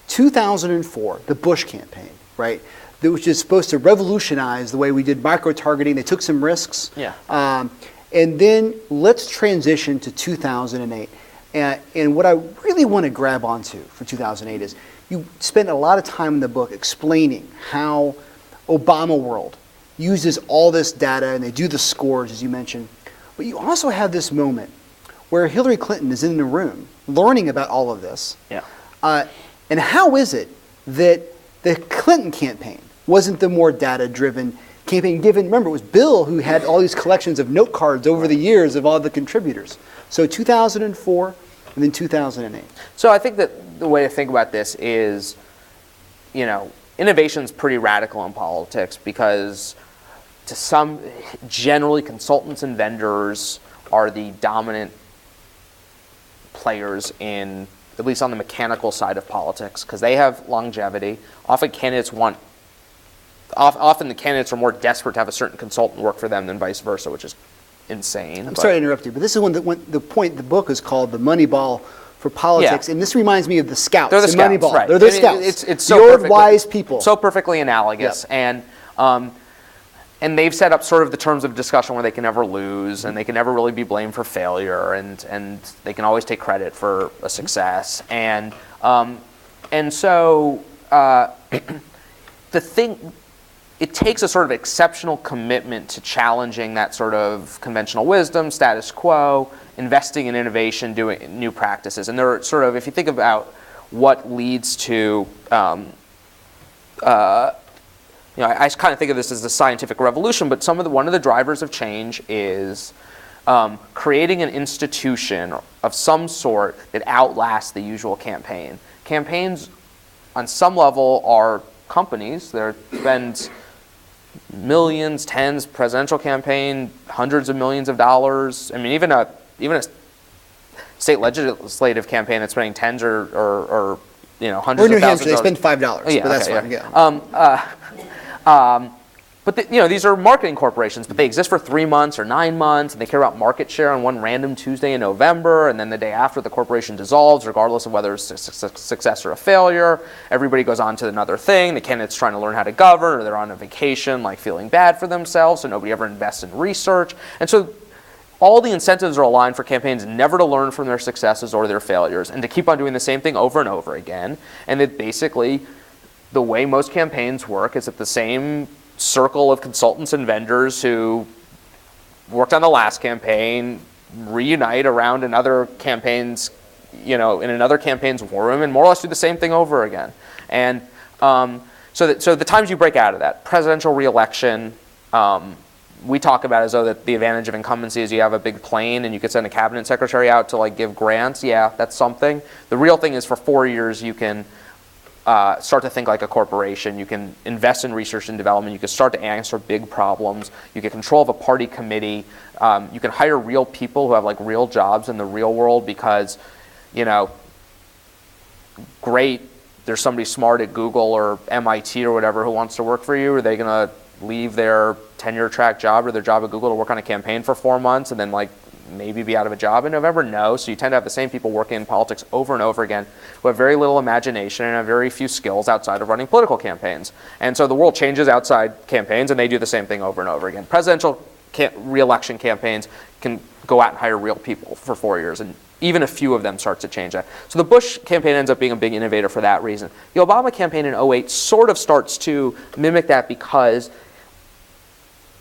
2004, the Bush campaign, right? Which is supposed to revolutionize the way we did micro-targeting. They took some risks. Yeah. And then let's transition to 2008. And what I really want to grab onto for 2008 is you spend a lot of time in the book explaining how Obama world uses all this data and they do the scores, as you mentioned. But you also have this moment where Hillary Clinton is in the room learning about all of this. Yeah. And how is it that the Clinton campaign wasn't the more data-driven campaign, given, remember, it was Bill who had all these collections of note cards over the years of all the contributors. So 2004 and then 2008. So I think that the way to think about this is, innovation is pretty radical in politics because generally consultants and vendors are the dominant players in, at least on the mechanical side of politics, because they have longevity. Often the candidates are more desperate to have a certain consultant work for them than vice versa, which is insane. I'm sorry to interrupt you, but this is the book is called The Moneyball for Politics, and this reminds me of the Scouts. They're the Scouts, Moneyball. right. They're the Scouts. It's the old wise people. So perfectly analogous. Yep. And and they've set up sort of the terms of discussion where they can never lose, and they can never really be blamed for failure, and they can always take credit for a success. And so it takes a sort of exceptional commitment to challenging that sort of conventional wisdom, status quo, investing in innovation, doing new practices. And there are sort of, if you think about what leads to I kind of think of this as the scientific revolution, but one of the drivers of change is creating an institution of some sort that outlasts the usual campaign. Campaigns, on some level, are companies. They spend millions, tens, presidential campaign, hundreds of millions of dollars. I mean, even a state legislative campaign that's spending tens or hundreds Or New of thousands Hampshire, they of spend $5, yeah, but that's okay, fine. yeah. But these are marketing corporations, but they exist for 3 months or 9 months, and they care about market share on one random Tuesday in November, and then the day after the corporation dissolves, regardless of whether it's a success or a failure. Everybody goes on to another thing. The candidate's trying to learn how to govern, or they're on a vacation, like feeling bad for themselves, so nobody ever invests in research. And so all the incentives are aligned for campaigns never to learn from their successes or their failures, and to keep on doing the same thing over and over again. And that basically, the way most campaigns work is that the same circle of consultants and vendors who worked on the last campaign reunite around another campaign's, in another campaign's war room, and more or less do the same thing over again. And so the times you break out of that, presidential reelection, we talk about as though that the advantage of incumbency is you have a big plane and you could send a cabinet secretary out to give grants. Yeah, that's something. The real thing is for 4 years you can start to think like a corporation. You can invest in research and development. You can start to answer big problems. You get control of a party committee. You can hire real people who have real jobs in the real world because, great, there's somebody smart at Google or MIT or whatever who wants to work for you. Are they going to leave their tenure track job or their job at Google to work on a campaign for 4 months and then maybe be out of a job in November? No. So you tend to have the same people working in politics over and over again who have very little imagination and have very few skills outside of running political campaigns. And so the world changes outside campaigns, and they do the same thing over and over again. Presidential re-election campaigns can go out and hire real people for 4 years, and even a few of them start to change that. So the Bush campaign ends up being a big innovator for that reason. The Obama campaign in 2008 sort of starts to mimic that because,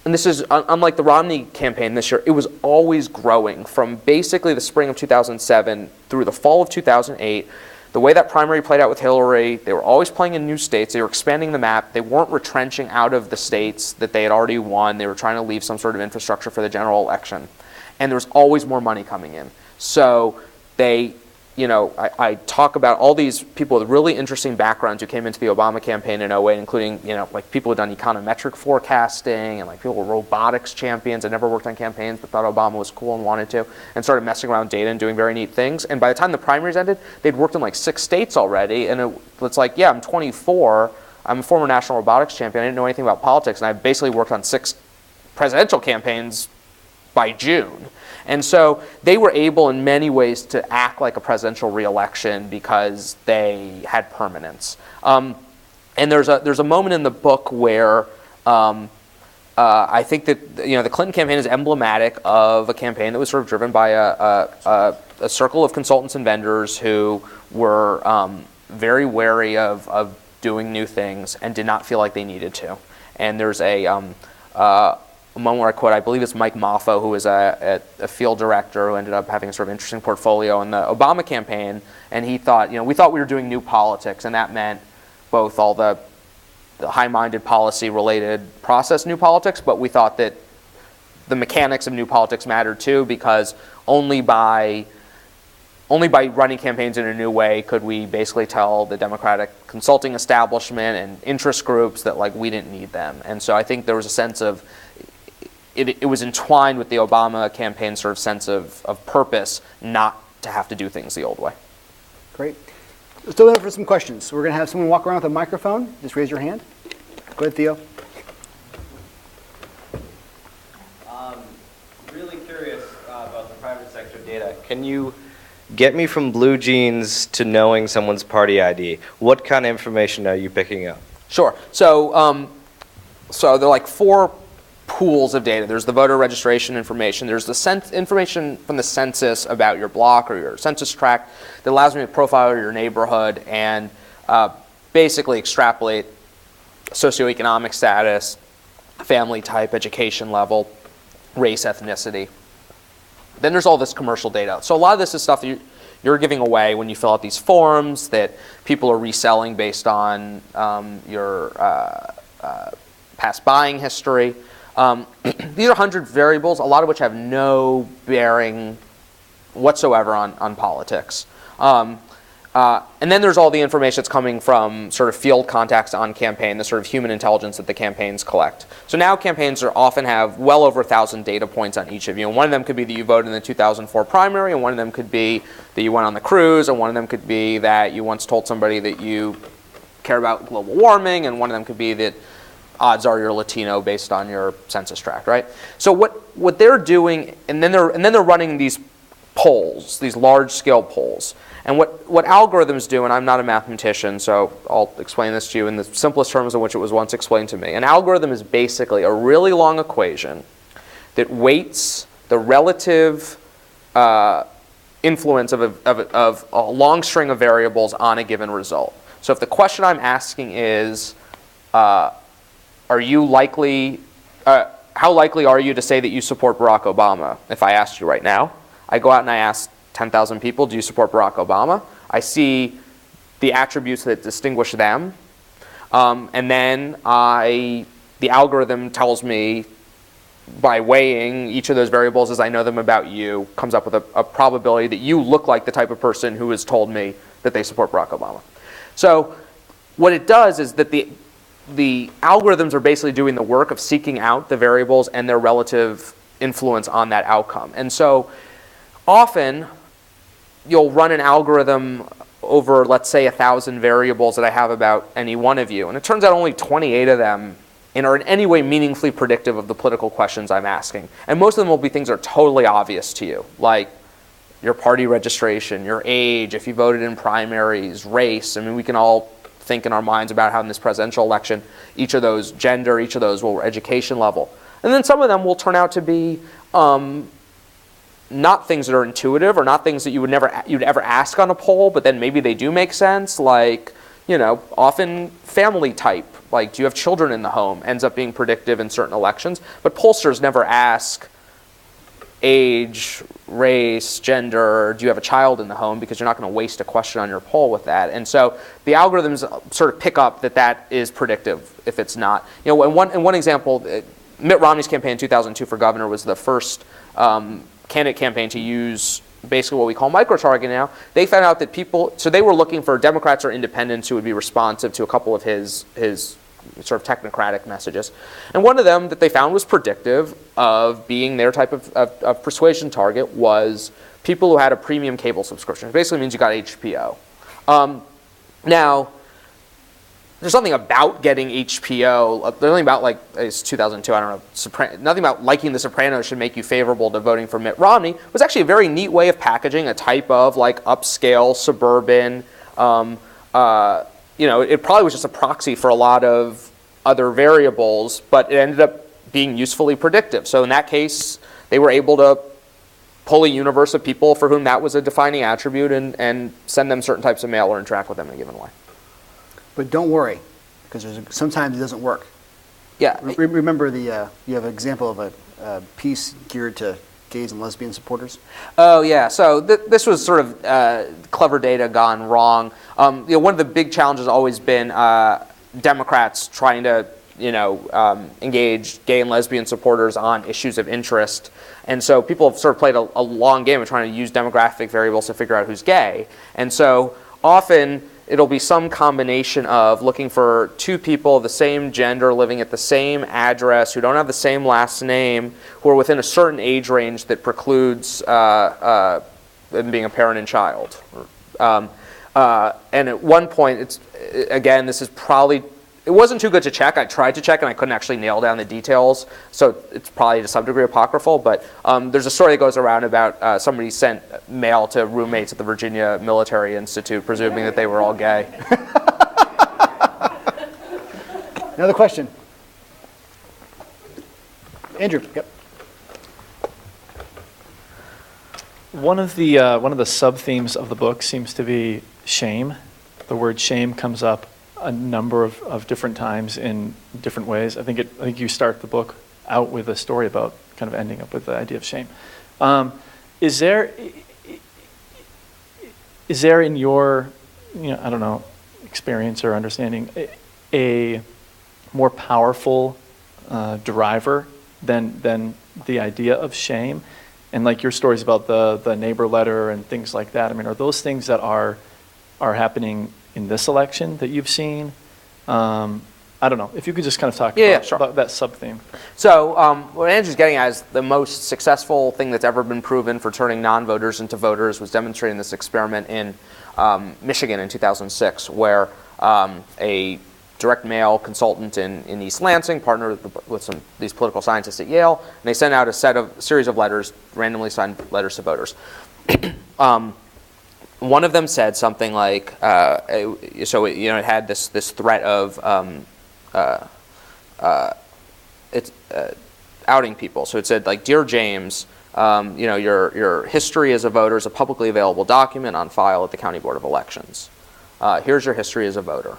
and this is unlike the Romney campaign this year, it was always growing from basically the spring of 2007 through the fall of 2008. The way that primary played out with Hillary, they were always playing in new states. They were expanding the map. They weren't retrenching out of the states that they had already won. They were trying to leave some sort of infrastructure for the general election. And there was always more money coming in. So they, I talk about all these people with really interesting backgrounds who came into the Obama campaign in 2008, including, people who'd done econometric forecasting and people who were robotics champions and never worked on campaigns but thought Obama was cool and wanted to, and started messing around with data and doing very neat things. And by the time the primaries ended, they'd worked in 6 states already. And it's yeah, I'm 24. I'm a former national robotics champion. I didn't know anything about politics. And I basically worked on 6 presidential campaigns by June. And so they were able in many ways to act like a presidential re-election because they had permanence. And there's a moment in the book where I think that the Clinton campaign is emblematic of a campaign that was sort of driven by a circle of consultants and vendors who were very wary of doing new things and did not feel like they needed to. And there's a moment where I quote, I believe it's Mike Moffo, who was a field director who ended up having a sort of interesting portfolio in the Obama campaign, and he thought, we thought we were doing new politics, and that meant both all the high-minded policy-related process new politics, but we thought that the mechanics of new politics mattered too, because only by running campaigns in a new way could we basically tell the Democratic consulting establishment and interest groups that we didn't need them. And so I think there was a sense of it was entwined with the Obama campaign sort of sense of purpose not to have to do things the old way. Great. Let's open it up for some questions. We're going to have someone walk around with a microphone. Just raise your hand. Go ahead, Theo. Really curious about the private sector data. Can you get me from blue jeans to knowing someone's party ID? What kind of information are you picking up? Sure. So there are 4 pools of data. There's the voter registration information. There's the information from the census about your block or your census tract that allows me to profile your neighborhood and basically extrapolate socioeconomic status, family type, education level, race, ethnicity. Then there's all this commercial data. So a lot of this is stuff that you're giving away when you fill out these forms that people are reselling based on your past buying history. These are 100 variables, a lot of which have no bearing whatsoever on politics. And then there's all the information that's coming from sort of field contacts on campaign, the sort of human intelligence that the campaigns collect. So now campaigns often have well over 1,000 data points on each of you. And one of them could be that you voted in the 2004 primary, and one of them could be that you went on the cruise, and one of them could be that you once told somebody that you care about global warming, and one of them could be that odds are you're Latino based on your census tract, right? So what they're doing, and then they're running these polls, these large-scale polls. And what algorithms do, and I'm not a mathematician, so I'll explain this to you in the simplest terms in which it was once explained to me. An algorithm is basically a really long equation that weights the relative influence of a long string of variables on a given result. So if the question I'm asking is, are you likely, how likely are you to say that you support Barack Obama? If I asked you right now, I go out and I ask 10,000 people, do you support Barack Obama? I see the attributes that distinguish them. And then the algorithm tells me, by weighing each of those variables as I know them about you, comes up with a probability that you look like the type of person who has told me that they support Barack Obama. So what it does is that the algorithms are basically doing the work of seeking out the variables and their relative influence on that outcome. And so often, you'll run an algorithm over, let's say, 1,000 variables that I have about any one of you. And it turns out only 28 of them are in any way meaningfully predictive of the political questions I'm asking. And most of them will be things that are totally obvious to you, like your party registration, your age, if you voted in primaries, race. I mean, we can all think in our minds about how in this presidential election, each of those, gender, each of those will education level. And then some of them will turn out to be not things that are intuitive or not things that you'd ever ask on a poll, but then maybe they do make sense, like, often family type, like do you have children in the home, ends up being predictive in certain elections. But pollsters never ask age, race, gender, do you have a child in the home, because you're not going to waste a question on your poll with that. And so the algorithms sort of pick up that is predictive if it's not. In one example, Mitt Romney's campaign in 2002 for governor was the first candidate campaign to use basically what we call micro-targeting now. They found out that so they were looking for Democrats or independents who would be responsive to a couple of his sort of technocratic messages. And one of them that they found was predictive of being their type of persuasion target was people who had a premium cable subscription. It basically means you got HBO. Now, there's something about getting HPO. There's nothing about, like, it's 2002, I don't know, nothing about liking The Sopranos should make you favorable to voting for Mitt Romney. It was actually a very neat way of packaging a type of, like, upscale, suburban, it probably was just a proxy for a lot of other variables, but it ended up being usefully predictive. So in that case, they were able to pull a universe of people for whom that was a defining attribute and send them certain types of mail or interact with them in a given way. But don't worry, because sometimes it doesn't work. Yeah. Remember you have an example of a piece geared to gays and lesbian supporters? Oh, yeah. So this was sort of clever data gone wrong. One of the big challenges has always been Democrats trying to engage gay and lesbian supporters on issues of interest. And so people have sort of played a long game of trying to use demographic variables to figure out who's gay. And so often it'll be some combination of looking for two people of the same gender living at the same address who don't have the same last name, who are within a certain age range that precludes them being a parent and child. And at one point, it wasn't too good to check. I tried to check and I couldn't actually nail down the details, so it's probably to some degree apocryphal, but there's a story that goes around about somebody sent mail to roommates at the Virginia Military Institute, presuming that they were all gay. Another question. Andrew, yep. One of the sub-themes of the book seems to be shame. The word shame comes up a number of different times in different ways. I think you start the book out with a story about kind of ending up with the idea of shame. Is there in your, I don't know, experience or understanding a more powerful driver than the idea of shame? And like your stories about the neighbor letter and things like that, I mean, are those things that are happening in this election that you've seen? I don't know. If you could just kind of talk about that sub-theme. So what Andrew's getting at is the most successful thing that's ever been proven for turning non-voters into voters was demonstrated in this experiment in Michigan in 2006, where a direct mail consultant in East Lansing partnered with these political scientists at Yale, and they sent out a series of letters, randomly signed letters to voters. One of them said something like, it had this threat of outing people. So it said, like, "Dear James, your history as a voter is a publicly available document on file at the County Board of Elections. Here's your history as a voter.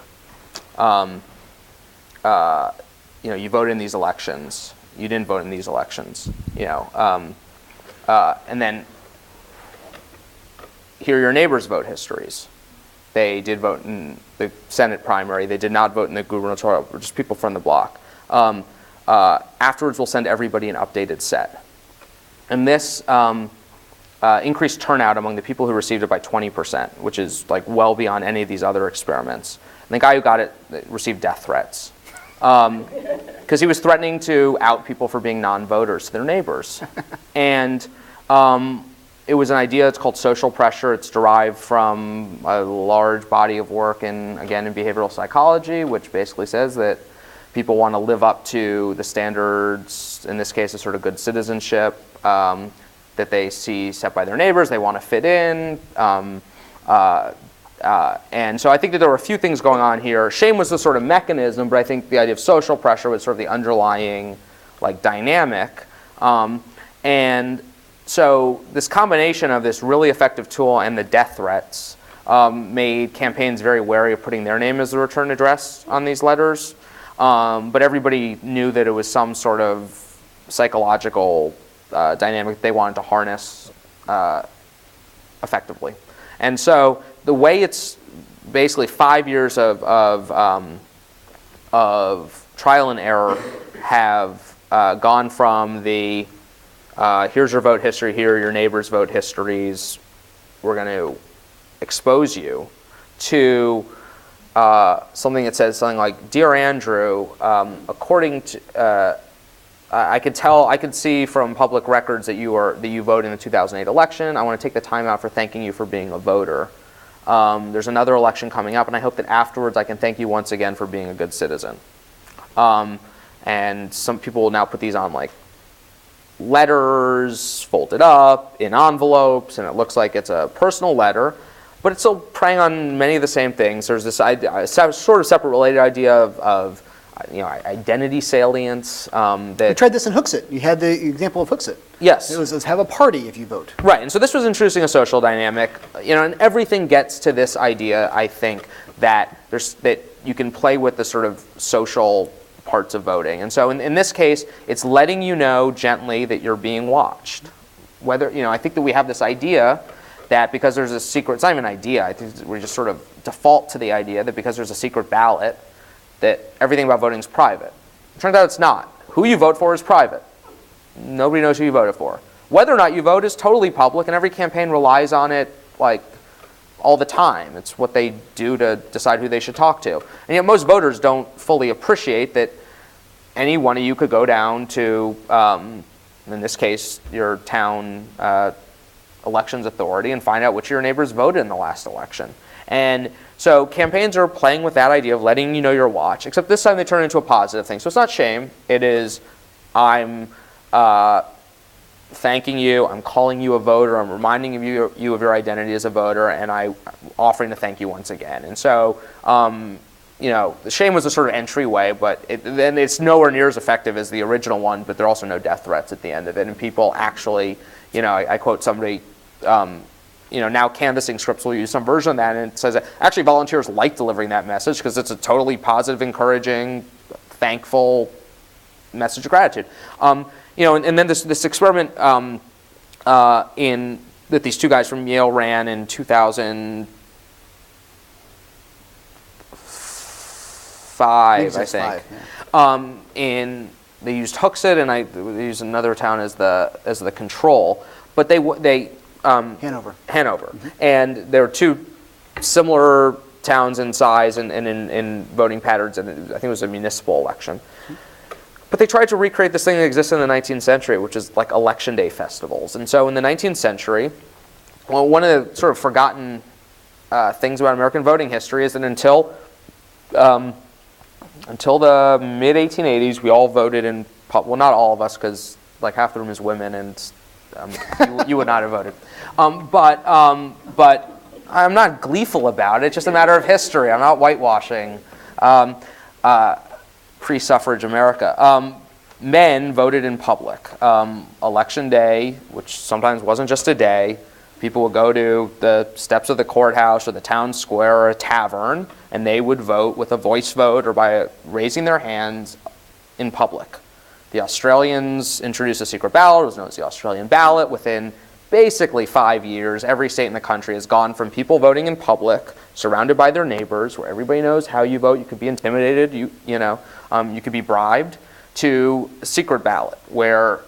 You voted in these elections. You didn't vote in these elections. And then here are your neighbors' vote histories. They did vote in the Senate primary. They did not vote in the gubernatorial, just people from the block. Afterwards, we'll send everybody an updated set." And this increased turnout among the people who received it by 20%, which is like well beyond any of these other experiments. And the guy who got it received death threats because he was threatening to out people for being non-voters to their neighbors. And it was an idea. It's called social pressure. It's derived from a large body of work in behavioral psychology, which basically says that people want to live up to the standards, in this case, a sort of good citizenship that they see set by their neighbors. They want to fit in. And so I think that there were a few things going on here. Shame was the sort of mechanism, but I think the idea of social pressure was sort of the underlying dynamic. And so this combination of this really effective tool and the death threats made campaigns very wary of putting their name as the return address on these letters. But everybody knew that it was some sort of psychological dynamic they wanted to harness effectively. And so the way it's basically 5 years of trial and error have gone from the here's your vote history, here are your neighbors' vote histories, we're going to expose you, to something that says something like, "Dear Andrew, according to I could see from public records that you voted in the 2008 election. I want to take the time out for thanking you for being a voter. There's another election coming up, and I hope that afterwards I can thank you once again for being a good citizen." And some people will now put these on letters folded up in envelopes, and it looks like it's a personal letter, but it's still preying on many of the same things. There's this idea, sort of separate related idea of identity salience. We tried this in Hooksett. You had the example of Hooksett. Yes. It was have a party if you vote. Right, and so this was introducing a social dynamic, and everything gets to this idea, I think, that you can play with the sort of social parts of voting. And so in this case, it's letting you know gently that you're being watched. I think that we have this idea that because there's a secret, it's not even an idea, I think we just sort of default to the idea that because there's a secret ballot, that everything about voting is private. It turns out it's not. Who you vote for is private. Nobody knows who you voted for. Whether or not you vote is totally public, and every campaign relies on it all the time. It's what they do to decide who they should talk to. And yet most voters don't fully appreciate that any one of you could go down to, in this case, your town elections authority and find out which of your neighbors voted in the last election. And so campaigns are playing with that idea of letting you know you're watched, except this time they turn it into a positive thing. So it's not shame. It is, I'm thanking you, I'm calling you a voter, I'm reminding you of your identity as a voter, and I'm offering to thank you once again. And so the shame was a sort of entryway, but then it's nowhere near as effective as the original one, but there are also no death threats at the end of it. And people actually, I quote somebody, now canvassing scripts will use some version of that, and it says that actually volunteers like delivering that message because it's a totally positive, encouraging, thankful message of gratitude. And then this experiment that these two guys from Yale ran in 2005, I think. And they used Hooksett, and they used another town as the control. But they Hanover. Mm-hmm. And there were two similar towns in size and in voting patterns, and I think it was a municipal election. But they tried to recreate this thing that existed in the 19th century, which is like election day festivals. And so in the 19th century, one of the sort of forgotten things about American voting history is that until the mid-1880s, we all voted in, well, not all of us, because like half the room is women, and you would not have voted. But I'm not gleeful about it. It's just a matter of history. I'm not whitewashing pre-suffrage America. Men voted in public. Election day, which sometimes wasn't just a day, people would go to the steps of the courthouse or the town square or a tavern, and they would vote with a voice vote or by raising their hands in public. The Australians introduced a secret ballot. It was known as the Australian ballot. Within basically 5 years, every state in the country has gone from people voting in public, surrounded by their neighbors, where everybody knows how you vote. You could be intimidated. You could be bribed, to a secret ballot, where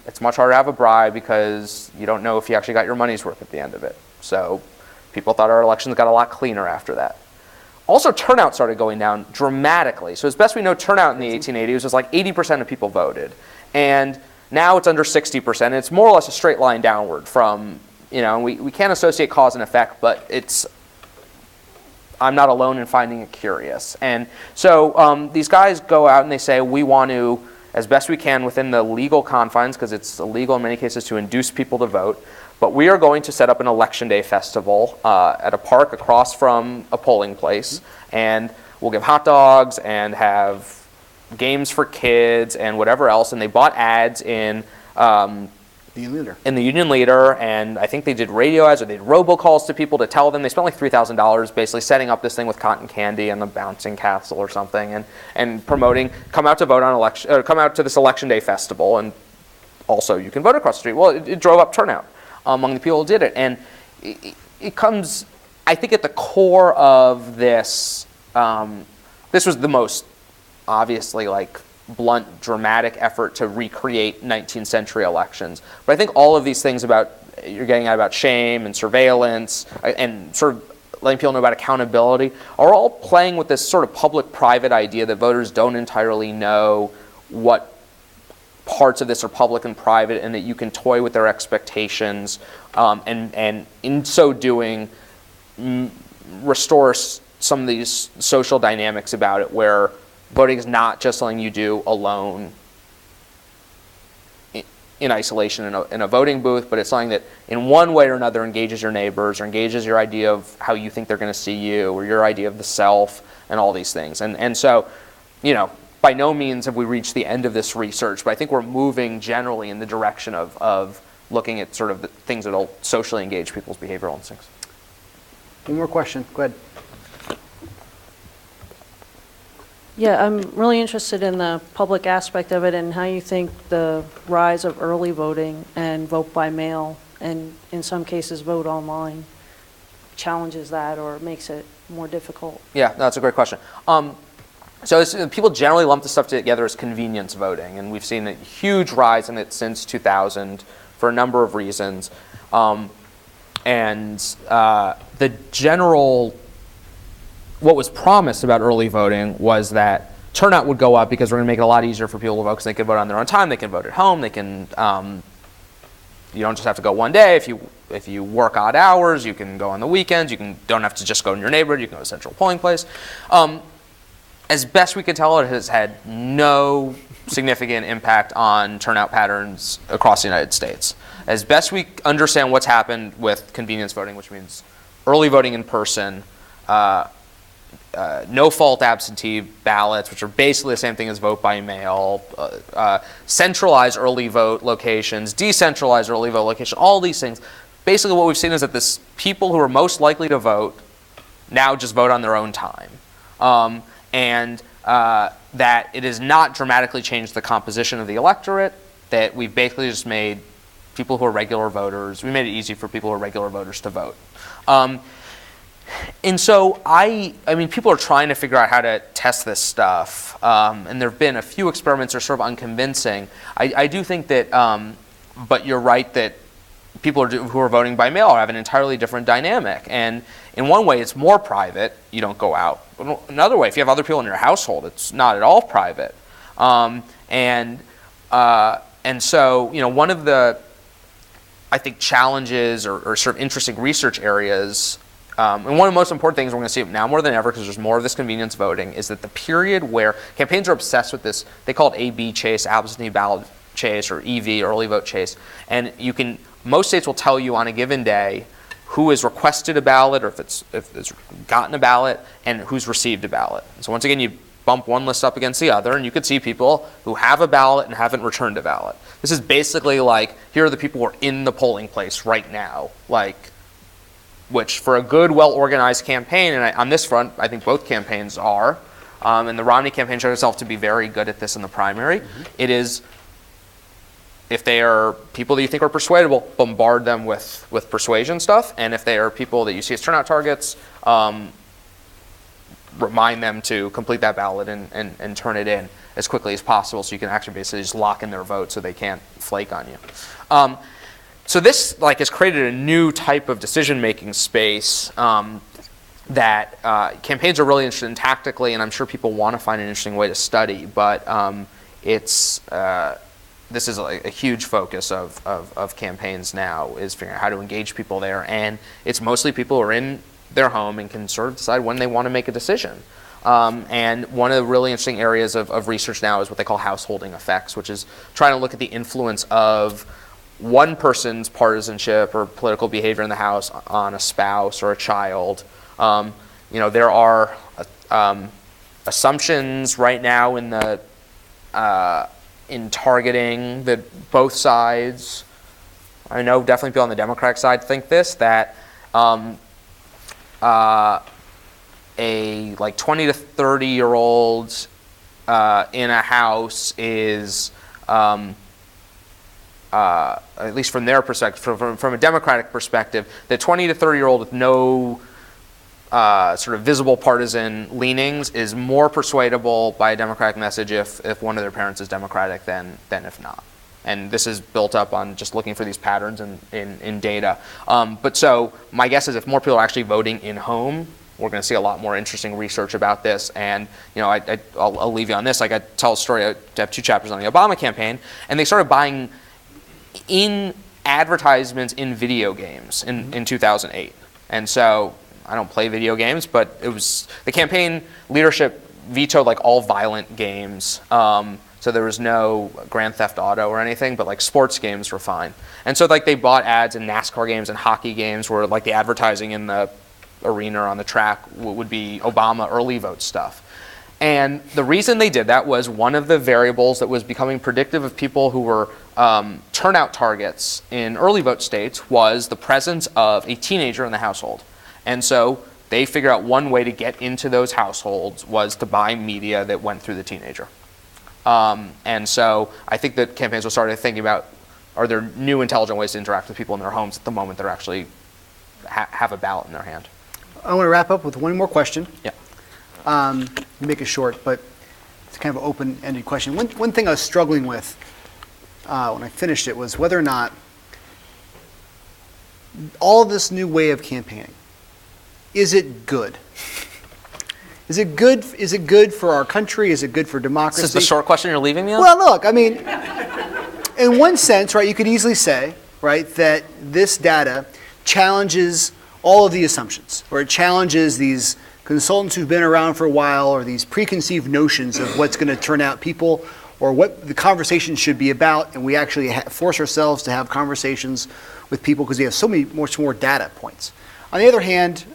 it's much harder to have a bribe because you don't know if you actually got your money's worth at the end of it. So people thought our elections got a lot cleaner after that. Also, turnout started going down dramatically. So as best we know, turnout in the 1880s was like 80% of people voted. And now it's under 60%. And it's more or less a straight line downward from, we can't associate cause and effect, but I'm not alone in finding it curious. And so these guys go out and they say, we want to, as best we can within the legal confines, because it's illegal in many cases to induce people to vote, but we are going to set up an election day festival at a park across from a polling place, and we'll give hot dogs and have games for kids and whatever else. And they bought ads in the Union Leader, and I think they did radio ads or they did robocalls to people to tell them. They spent like $3,000 basically setting up this thing with cotton candy and a bouncing castle or something, and promoting, come out to vote on election, or come out to this election day festival, and also you can vote across the street. Well, it drove up turnout among the people who did it, and it comes, I think, at the core of this. This was the most obviously like blunt, dramatic effort to recreate 19th century elections. But I think all of these things you're getting at about shame and surveillance and sort of letting people know about accountability are all playing with this sort of public-private idea that voters don't entirely know what parts of this are public and private, and that you can toy with their expectations, and in so doing restore some of these social dynamics about it, where voting is not just something you do alone in isolation in a voting booth, but it's something that in one way or another engages your neighbors or engages your idea of how you think they're going to see you or your idea of the self and all these things. And so, by no means have we reached the end of this research, but I think we're moving generally in the direction of looking at sort of the things that will socially engage people's behavioral instincts. One more question. Go ahead. Yeah, I'm really interested in the public aspect of it and how you think the rise of early voting and vote by mail, and in some cases vote online, challenges that or makes it more difficult. Yeah, that's a great question. So people generally lump this stuff together as convenience voting, and we've seen a huge rise in it since 2000 for a number of reasons. The general, what was promised about early voting was that turnout would go up because we're going to make it a lot easier for people to vote because they can vote on their own time, they can vote at home, they can, you don't just have to go one day. If you work odd hours, you can go on the weekends, don't have to just go in your neighborhood, you can go to a central polling place. As best we can tell, it has had no significant impact on turnout patterns across the United States. As best we understand what's happened with convenience voting, which means early voting in person, no-fault absentee ballots, which are basically the same thing as vote by mail, centralized early vote locations, decentralized early vote locations, all these things. Basically what we've seen is that people who are most likely to vote now just vote on their own time. And that it has not dramatically changed the composition of the electorate, that we've basically just made people who are regular voters, we made it easy for people who are regular voters to vote. And so I mean, people are trying to figure out how to test this stuff, and there have been a few experiments that are sort of unconvincing. I do think that, but you're right that people who are voting by mail have an entirely different dynamic. And in one way, it's more private. You don't go out. But another way, if you have other people in your household, it's not at all private. And so, you know, one of the, I think, challenges or sort of interesting research areas, and one of the most important things we're going to see now more than ever, because there's more of this convenience voting, is that the period where campaigns are obsessed with this, they call it AB chase, absentee ballot chase, or EV, early vote chase. And you can, most states will tell you on a given day who has requested a ballot, or if it's gotten a ballot, and who's received a ballot. And so once again, you bump one list up against the other, and you could see people who have a ballot and haven't returned a ballot. This is basically like, here are the people who are in the polling place right now, like, which for a good, well-organized campaign, and on this front, I think both campaigns are, and the Romney campaign showed itself to be very good at this in the primary. It is, if they are people that you think are persuadable, bombard them with persuasion stuff, and if they are people that you see as turnout targets, remind them to complete that ballot and turn it in as quickly as possible, so you can actually basically just lock in their vote so they can't flake on you. So this has created a new type of decision-making space that campaigns are really interested in tactically, and I'm sure people want to find an interesting way to study, but this is a huge focus of campaigns now, is figuring out how to engage people there, and it's mostly people who are in their home and can sort of decide when they want to make a decision. And one of the really interesting areas of research now is what they call householding effects, which is trying to look at the influence of one person's partisanship or political behavior in the house on a spouse or a child. You know, there are assumptions right now in the in targeting that both sides, I know definitely people on the Democratic side think this, that a 20 to 30 year old in a house is, at least from their perspective, from a Democratic perspective, the 20 to 30 year old with no sort of visible partisan leanings is more persuadable by a Democratic message if one of their parents is Democratic than if not. And this is built up on just looking for these patterns in data. But so my guess is if more people are actually voting in home, we're going to see a lot more interesting research about this. And you know, I'll leave you on this. Like, I tell a story. I have 2 chapters on the Obama campaign, and they started buying in advertisements in video games in 2008. And so I don't play video games, but it was the campaign leadership vetoed like all violent games. So there was no Grand Theft Auto or anything, but like sports games were fine. And so like they bought ads in NASCAR games and hockey games where like the advertising in the arena or on the track would be Obama early vote stuff. And the reason they did that was one of the variables that was becoming predictive of people who were turnout targets in early vote states was the presence of a teenager in the household. And so they figured out one way to get into those households was to buy media that went through the teenager. And so I think that campaigns will start thinking about, are there new intelligent ways to interact with people in their homes at the moment they're actually have a ballot in their hand? I want to wrap up with one more question. Yeah. Make it short, but it's kind of an open-ended question. One thing I was struggling with when I finished it was whether or not all of this new way of campaigning, is it good? Is it good? Is it good for our country? Is it good for democracy? This is the short question you're leaving me on? Well, look, I mean, in one sense, right, you could easily say, right, that this data challenges all of the assumptions, or it challenges these consultants who've been around for a while, or these preconceived notions of what's going to turn out people, or what the conversation should be about, and we actually force ourselves to have conversations with people because we have so much more data points. On the other hand,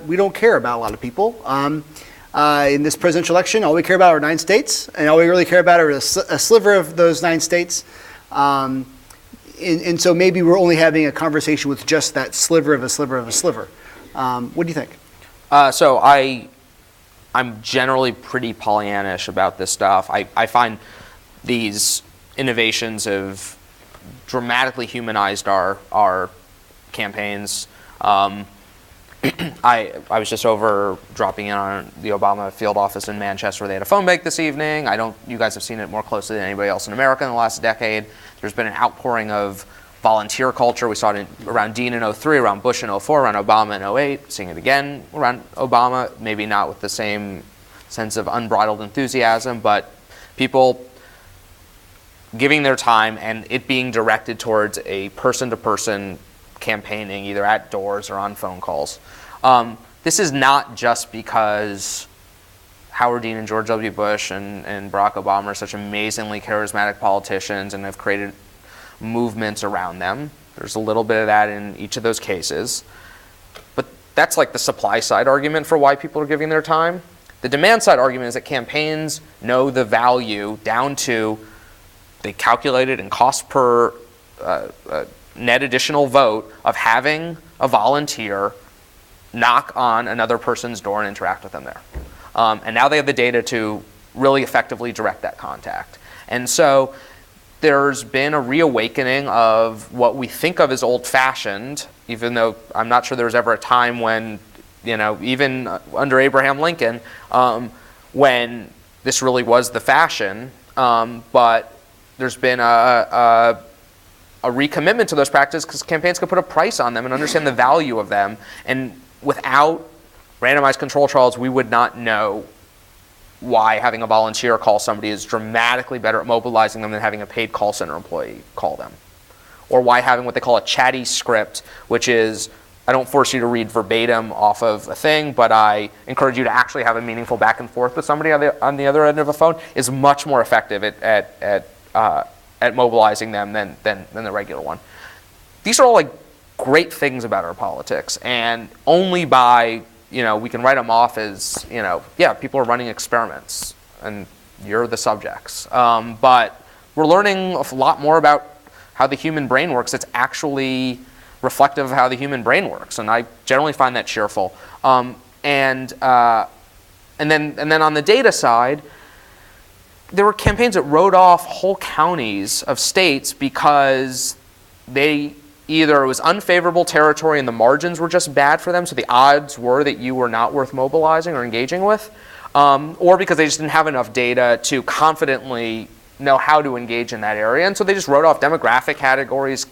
we don't care about a lot of people. in this presidential election, all we care about are 9 states, and all we really care about are a sliver of those 9 states. And so maybe we're only having a conversation with just that sliver of a sliver of a sliver. What do you think? So I'm generally pretty Pollyannish about this stuff. I find these innovations have dramatically humanized our campaigns. I was just over dropping in on the Obama field office in Manchester where they had a phone bank this evening. You guys have seen it more closely than anybody else in America in the last decade. There's been an outpouring of volunteer culture. We saw it around Dean in 2003, around Bush in 2004, around Obama in 2008, seeing it again around Obama, maybe not with the same sense of unbridled enthusiasm, but people giving their time and it being directed towards a person-to-person campaigning, either at doors or on phone calls. This is not just because Howard Dean and George W. Bush and Barack Obama are such amazingly charismatic politicians and have created movements around them. There's a little bit of that in each of those cases. But that's like the supply side argument for why people are giving their time. The demand side argument is that campaigns know the value down to, they calculate it in cost per net additional vote of having a volunteer knock on another person's door and interact with them there. And now they have the data to really effectively direct that contact. And so there's been a reawakening of what we think of as old-fashioned, even though I'm not sure there was ever a time when, even under Abraham Lincoln, when this really was the fashion. But there's been a recommitment to those practices because campaigns can put a price on them and understand the value of them. And without randomized control trials, we would not know why having a volunteer call somebody is dramatically better at mobilizing them than having a paid call center employee call them. Or why having what they call a chatty script, which is, I don't force you to read verbatim off of a thing, but I encourage you to actually have a meaningful back and forth with somebody on the other end of a phone, is much more effective at mobilizing them than the regular one. These are all like great things about our politics, and only by, we can write them off as, people are running experiments and you're the subjects. But we're learning a lot more about how the human brain works. It's actually reflective of how the human brain works, and I generally find that cheerful. And then on the data side, there were campaigns that wrote off whole counties of states because it was unfavorable territory and the margins were just bad for them, so the odds were that you were not worth mobilizing or engaging with, or because they just didn't have enough data to confidently know how to engage in that area, and so they just wrote off demographic categories,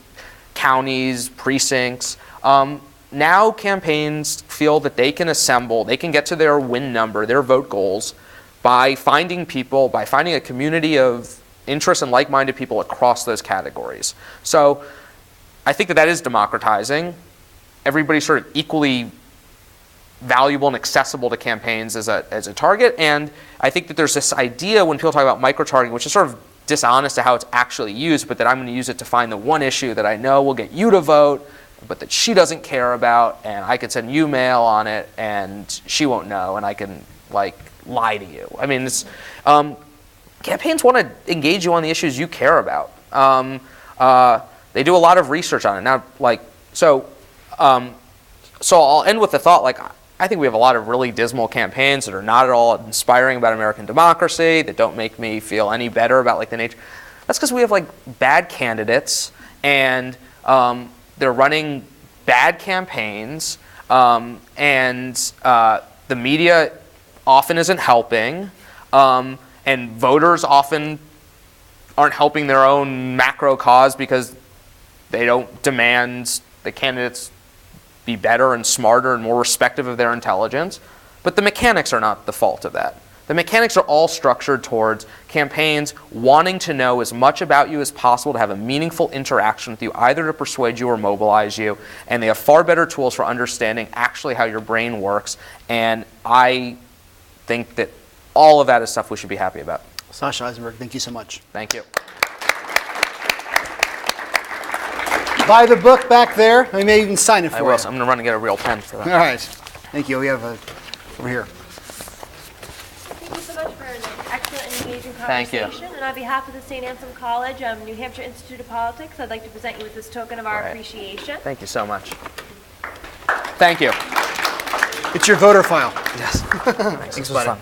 counties, precincts. Now campaigns feel that they can get to their win number, their vote goals, by finding a community of interest and like-minded people across those categories. So I think that is democratizing. Everybody's sort of equally valuable and accessible to campaigns as a target. And I think that there's this idea when people talk about micro-targeting, which is sort of dishonest to how it's actually used, but that I'm going to use it to find the one issue that I know will get you to vote, but that she doesn't care about, and I could send you mail on it, and she won't know, and I can lie to you. I mean, campaigns want to engage you on the issues you care about. They do a lot of research on it. Now, so I'll end with the thought, I think we have a lot of really dismal campaigns that are not at all inspiring about American democracy, that don't make me feel any better about the nature. That's because we have bad candidates, and they're running bad campaigns, and the media often isn't helping, and voters often aren't helping their own macro cause because they don't demand the candidates be better and smarter and more respective of their intelligence. But the mechanics are not the fault of that. The mechanics are all structured towards campaigns wanting to know as much about you as possible to have a meaningful interaction with you, either to persuade you or mobilize you. And they have far better tools for understanding actually how your brain works. And I think that all of that is stuff we should be happy about. Sasha Issenberg, thank you so much. Thank you. Buy the book back there. I may even sign it for you. I will. So I'm going to run and get a real pen for that. All right. Thank you. We have over here. Thank you. conversation. And on behalf of the St. Anselm College, New Hampshire Institute of Politics, I'd like to present you with this token of our Right. appreciation. Thank you so much. Thank you. It's your voter file. Yes. Thanks, Thanks, buddy. fun.